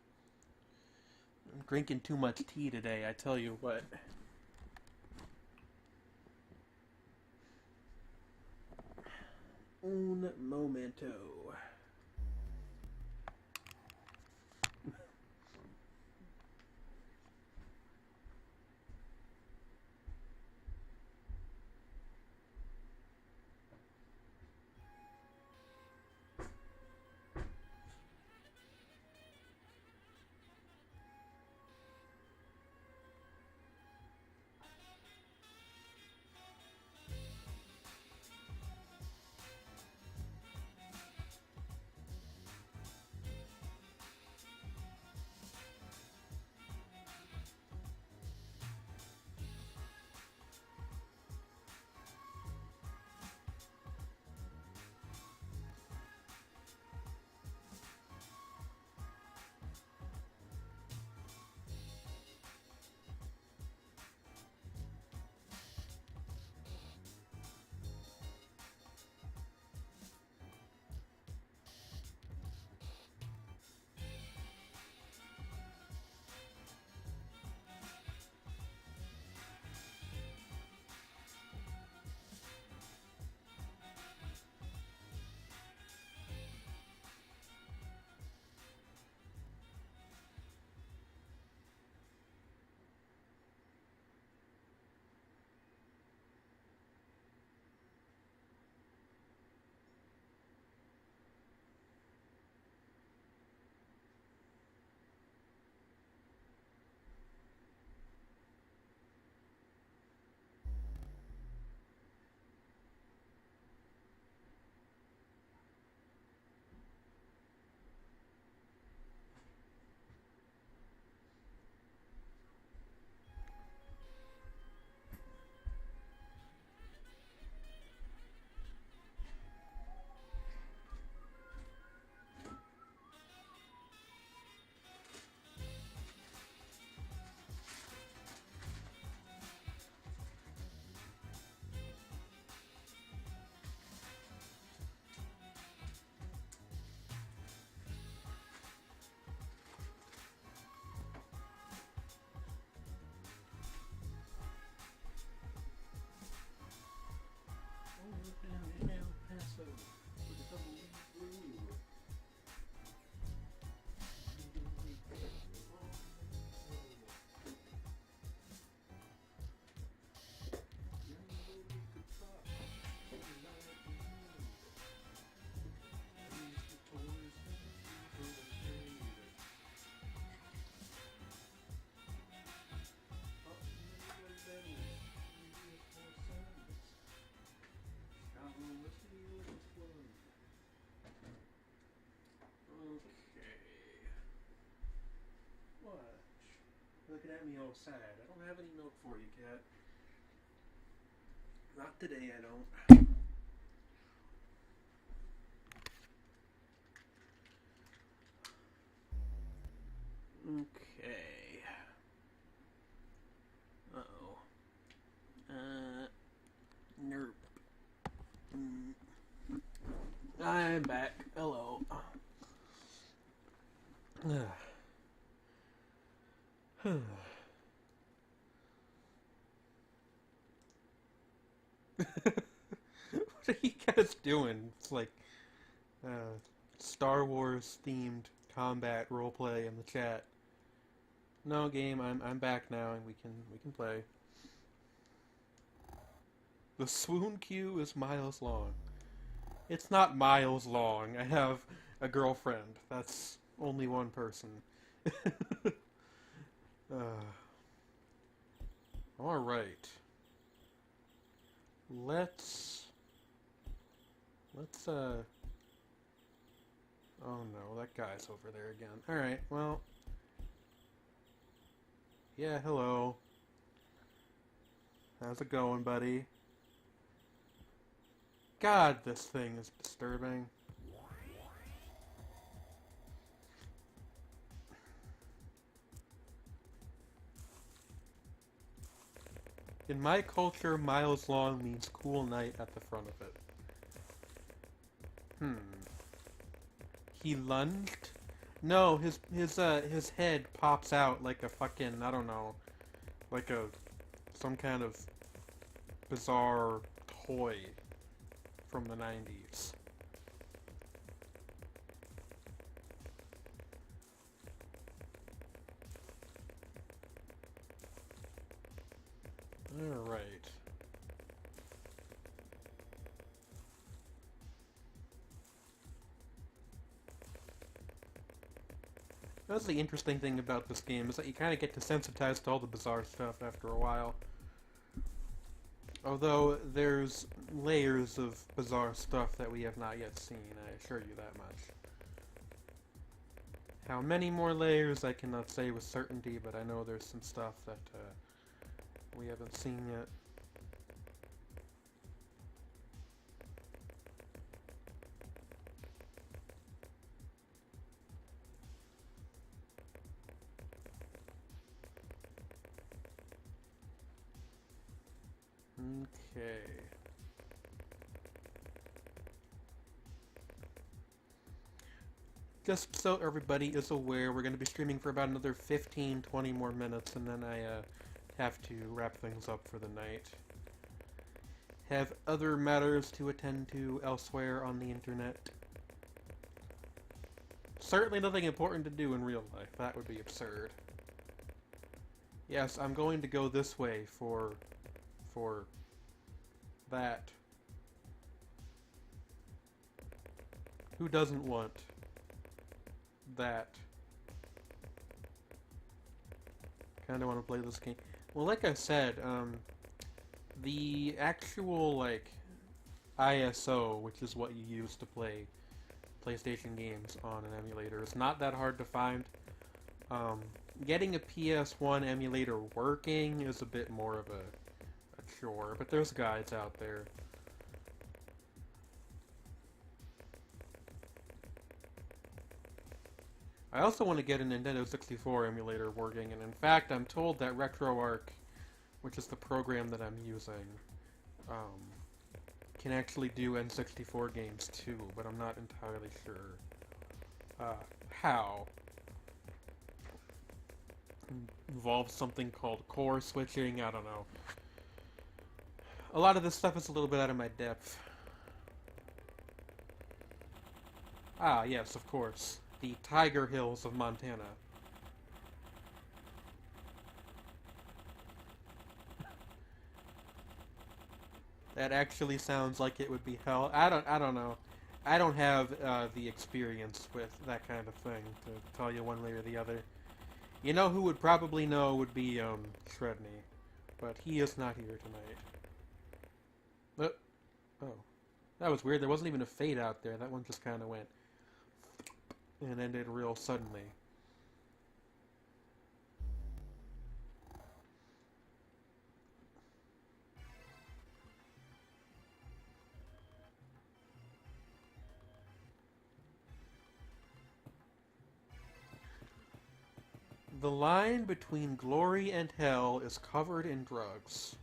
I'm drinking too much tea today, I tell you what. Un momento. Looking at me all sad. I don't have any milk for you, cat. Not today, I don't. Okay. Uh-oh. Nerp. I'm back. Hello. are you guys doing? It's like Star Wars themed combat roleplay in the chat. No game, I'm back now and we can play. The swoon queue is miles long. It's not miles long. I have a girlfriend. That's only one person. Alright. Let's oh no, that guy's over there again. Alright, well. Yeah, hello. How's it going, buddy? God, this thing is disturbing. In my culture, miles long means cool night at the front of it. He lunged? No, his head pops out like a fucking, I don't know, like some kind of bizarre toy from the 90s. Alright. That's the interesting thing about this game, is that you kind of get desensitized to all the bizarre stuff after a while. Although, there's layers of bizarre stuff that we have not yet seen, I assure you that much. How many more layers, I cannot say with certainty, but I know there's some stuff that we haven't seen yet. Okay. Just so everybody is aware, we're going to be streaming for about another 15-20 more minutes, and then I have to wrap things up for the night. Have other matters to attend to elsewhere on the internet. Certainly nothing important to do in real life. That would be absurd. Yes, I'm going to go this way for that. Who doesn't want that? Kinda want to play this game. Well, like I said, the actual, like, ISO, which is what you use to play PlayStation games on an emulator, is not that hard to find. Getting a PS1 emulator working is a bit more of a chore, but there's guides out there. I also want to get a Nintendo 64 emulator working, and in fact, I'm told that RetroArch, which is the program that I'm using, can actually do N64 games too, but I'm not entirely sure how. Involves something called core switching, I don't know. A lot of this stuff is a little bit out of my depth. Ah, yes, of course. The Tiger Hills of Montana. That actually sounds like it would be hell. I don't know. I don't have the experience with that kind of thing to tell you one way or the other. You know who would probably know would be Shredney, but he is not here tonight. Oh, that was weird. There wasn't even a fade out there. That one just kind of went and ended real suddenly. The line between glory and hell is covered in drugs.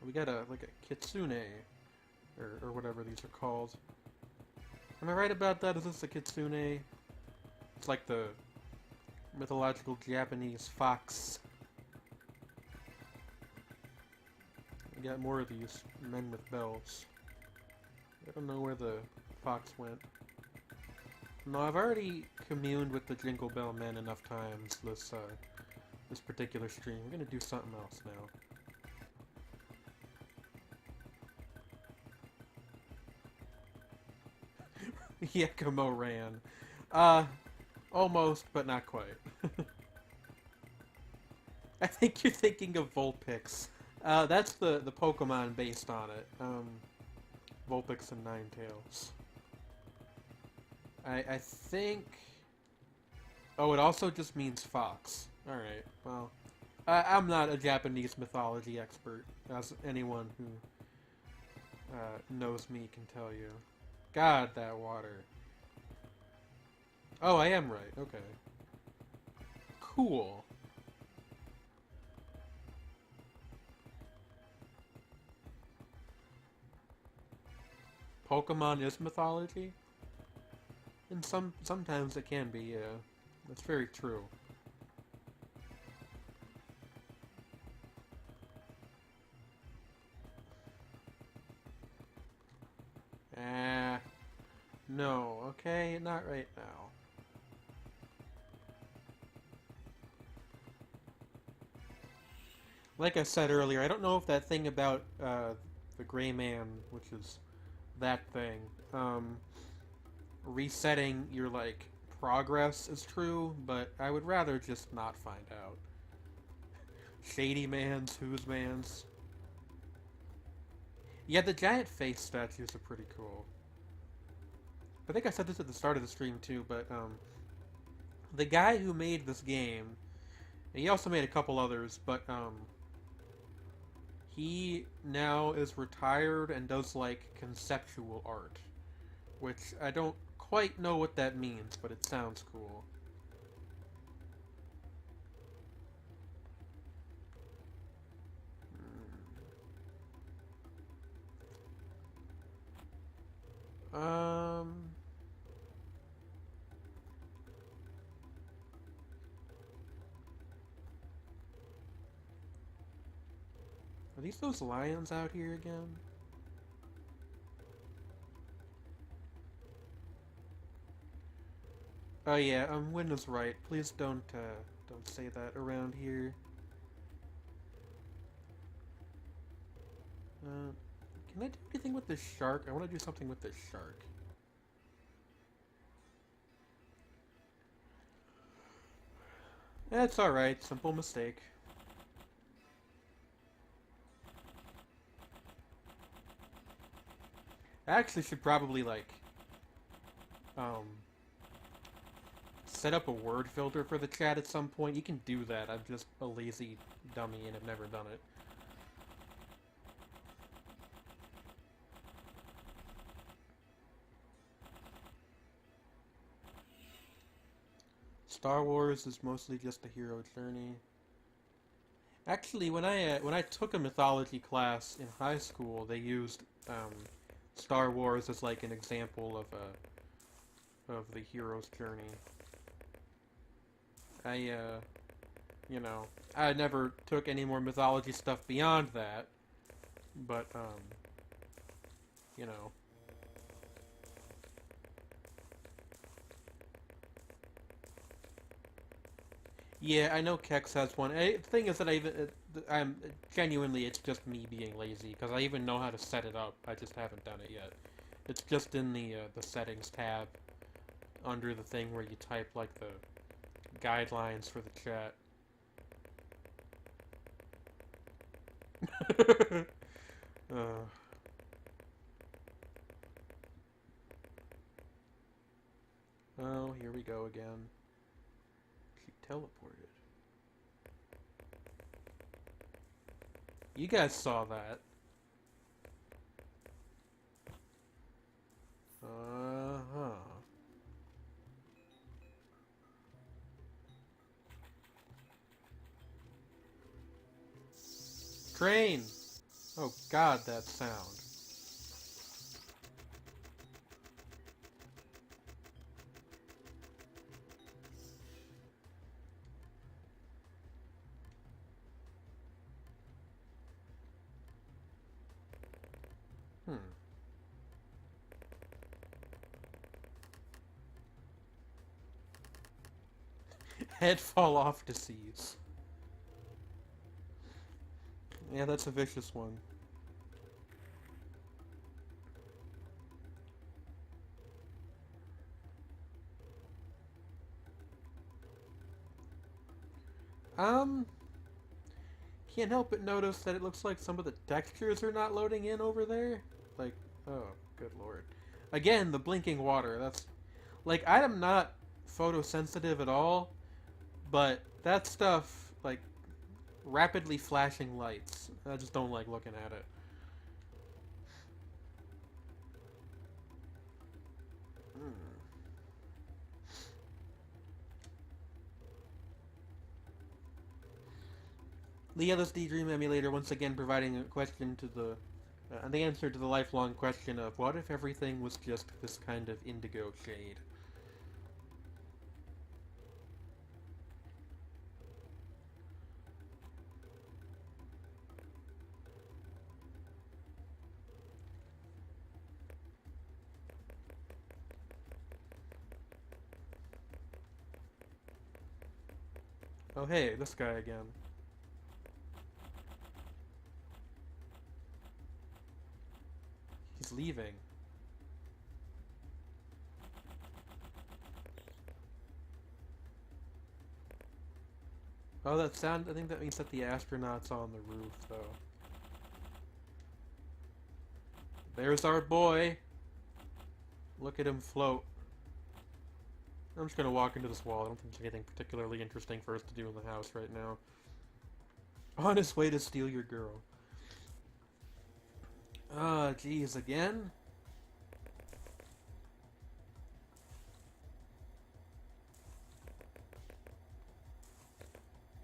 We got like a kitsune, or whatever these are called. Am I right about that? Is this a kitsune? It's like the mythological Japanese fox. got more of these men with bells. I don't know where the fox went. No, I've already communed with the Jingle Bell Men enough times this particular stream. We're gonna do something else now. Yakimo ran. Almost, but not quite. I think you're thinking of Vulpix. That's the Pokemon based on it. Vulpix and Ninetales. I think... Oh, it also just means fox. Alright, well... I'm not a Japanese mythology expert, as anyone who knows me can tell you. God, that water. Oh, I am right. Okay. Cool. Pokemon is mythology? And sometimes it can be, yeah. That's very true. No, okay? Not right now. Like I said earlier, I don't know if that thing about the Gray Man, which is that thing, resetting your, like, progress is true, but I would rather just not find out. Shady Mans, whose mans? Yeah, the giant face statues are pretty cool. I think I said this at the start of the stream too, but the guy who made this game, and he also made a couple others, but he now is retired and does like conceptual art, which I don't quite know what that means, but it sounds cool. Are these those lions out here again? Oh yeah, Win is right. Please don't say that around here. Can I do anything with this shark? I want to do something with this shark. That's alright, simple mistake. I actually should probably, like, set up a word filter for the chat at some point. You can do that. I'm just a lazy dummy and have never done it. Star Wars is mostly just a hero journey. Actually, when I took a mythology class in high school, they used Star Wars as like an example of the hero's journey. You know, I never took any more mythology stuff beyond that, but you know. Yeah, I know Kex has one. The thing is that I'm genuinely, it's just me being lazy, because I even know how to set it up. I just haven't done it yet. It's just in the settings tab under the thing where you type like the guidelines for the chat. Oh, here we go again. She teleported. You guys saw that. Uh-huh. Train! Oh god, that sound. Head fall off disease. Yeah, that's a vicious one. Um, can't help but notice that it looks like some of the textures are not loading in over there. Like, oh, good lord. Again, the blinking water. That's like, I am not photosensitive at all, but that stuff, like, rapidly flashing lights, I just don't like looking at it. Hmm. The LSD Dream Emulator once again providing a question to the answer to the lifelong question of what if everything was just this kind of indigo shade? Oh hey, this guy again. He's leaving. Oh, that sound, I think that means that the astronaut's on the roof, though. There's our boy! Look at him float. I'm just gonna walk into this wall. I don't think there's anything particularly interesting for us to do in the house right now. On his way to steal your girl. Ah, geez, again?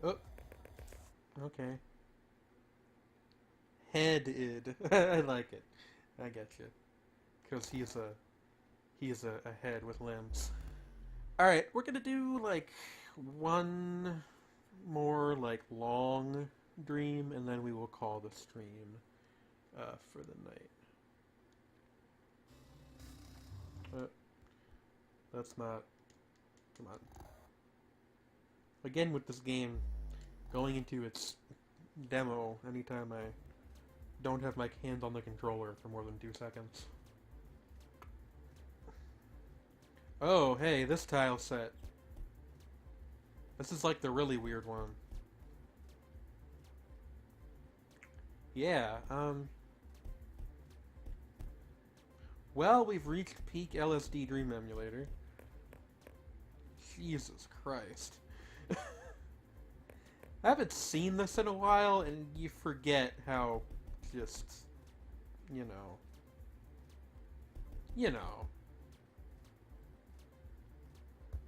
Oh, okay. Headed. I like it. I get you. Because he's a head with limbs. Alright, we're gonna do, like, one more, like, long dream, and then we will call the stream for the night. That's not... Come on. Again with this game, going into its demo anytime I don't have my hand on the controller for more than 2 seconds. Oh, hey, this tile set. This is like the really weird one. Yeah, well, we've reached peak LSD Dream Emulator. Jesus Christ. I haven't seen this in a while, and you forget how just, you know. You know.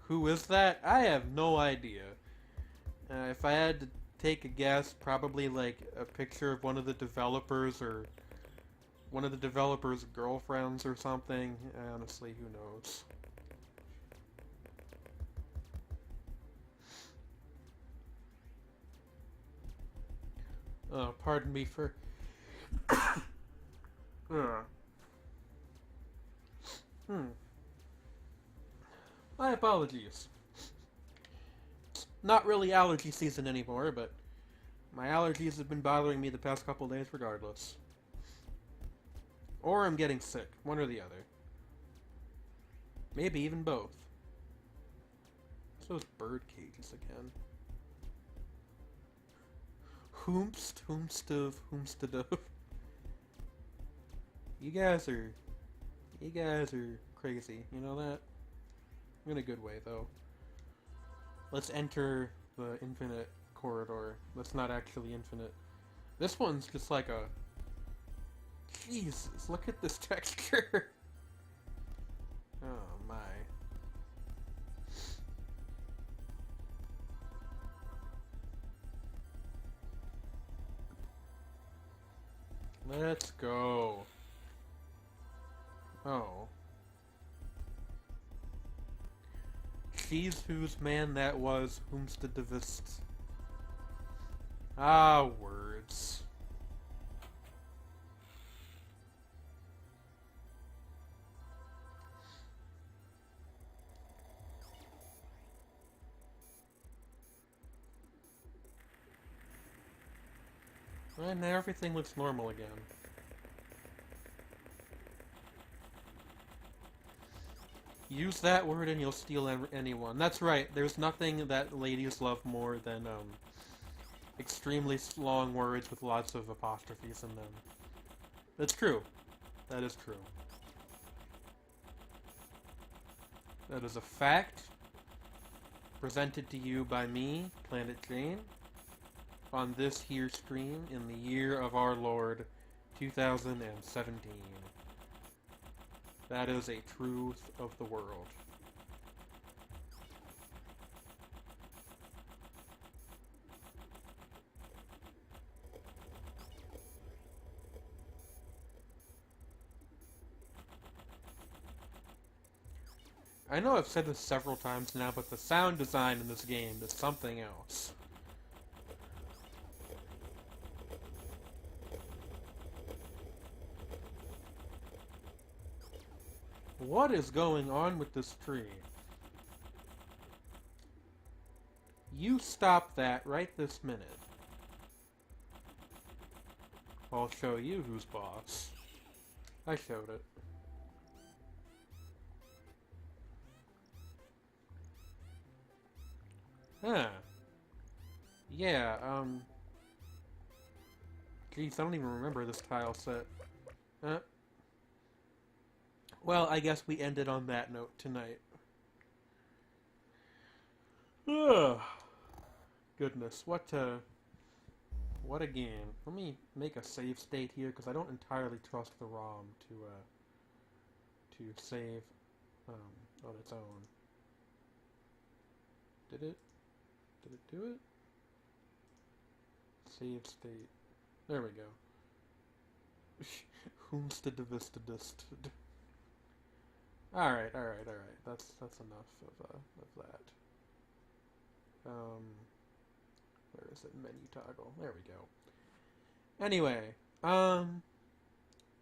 Who is that? I have no idea. If I had to take a guess, probably like a picture of one of the developers or one of the developers' girlfriends or something. Honestly, who knows? Pardon me for... My apologies. It's not really allergy season anymore, but my allergies have been bothering me the past couple days regardless. Or I'm getting sick, one or the other. Maybe even both. It's those bird cages again. Hoomstadove. You guys are crazy, you know that? In a good way, though. Let's enter the infinite corridor. That's not actually infinite. This one's just like a... Jesus, look at this texture! Oh my. Let's go. Oh. She's whose man that was, whomstadivist. Ah, words. Right now everything looks normal again. Use that word and you'll steal anyone. That's right, there's nothing that ladies love more than, extremely long words with lots of apostrophes in them. That's true. That is true. That is a fact presented to you by me, Planet Jane, on this here stream in the year of our Lord, 2017. That is a truth of the world. I know I've said this several times now, but the sound design in this game is something else. What is going on with this tree? You stop that right this minute. I'll show you who's boss. I showed it. Huh. Yeah, Geez, I don't even remember this tile set. Well, I guess we ended on that note tonight. Ugh. Goodness, what a game. Let me make a save state here, because I don't entirely trust the ROM to save on its own. Did it? Did it do it? Save state. There we go. Whomst divista dist. Alright. That's enough of that. Where is it? Menu toggle. There we go. Anyway,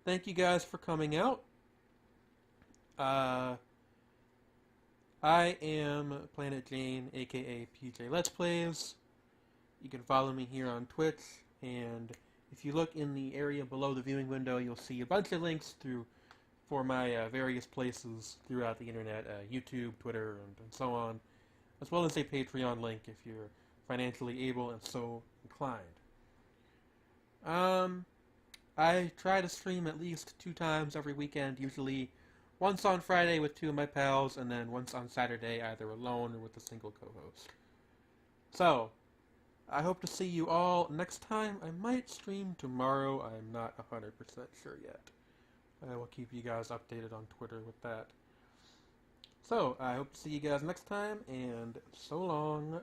thank you guys for coming out. I am Planet Jane, aka PJ Let's Plays. You can follow me here on Twitch, and if you look in the area below the viewing window, you'll see a bunch of links for my various places throughout the internet, YouTube, Twitter, and so on, as well as a Patreon link if you're financially able and so inclined. I try to stream at least 2 times every weekend, usually once on Friday with 2 of my pals, and then once on Saturday either alone or with a single co-host. So, I hope to see you all next time. I might stream tomorrow, I'm not 100% sure yet. I will keep you guys updated on Twitter with that. So, I hope to see you guys next time, and so long.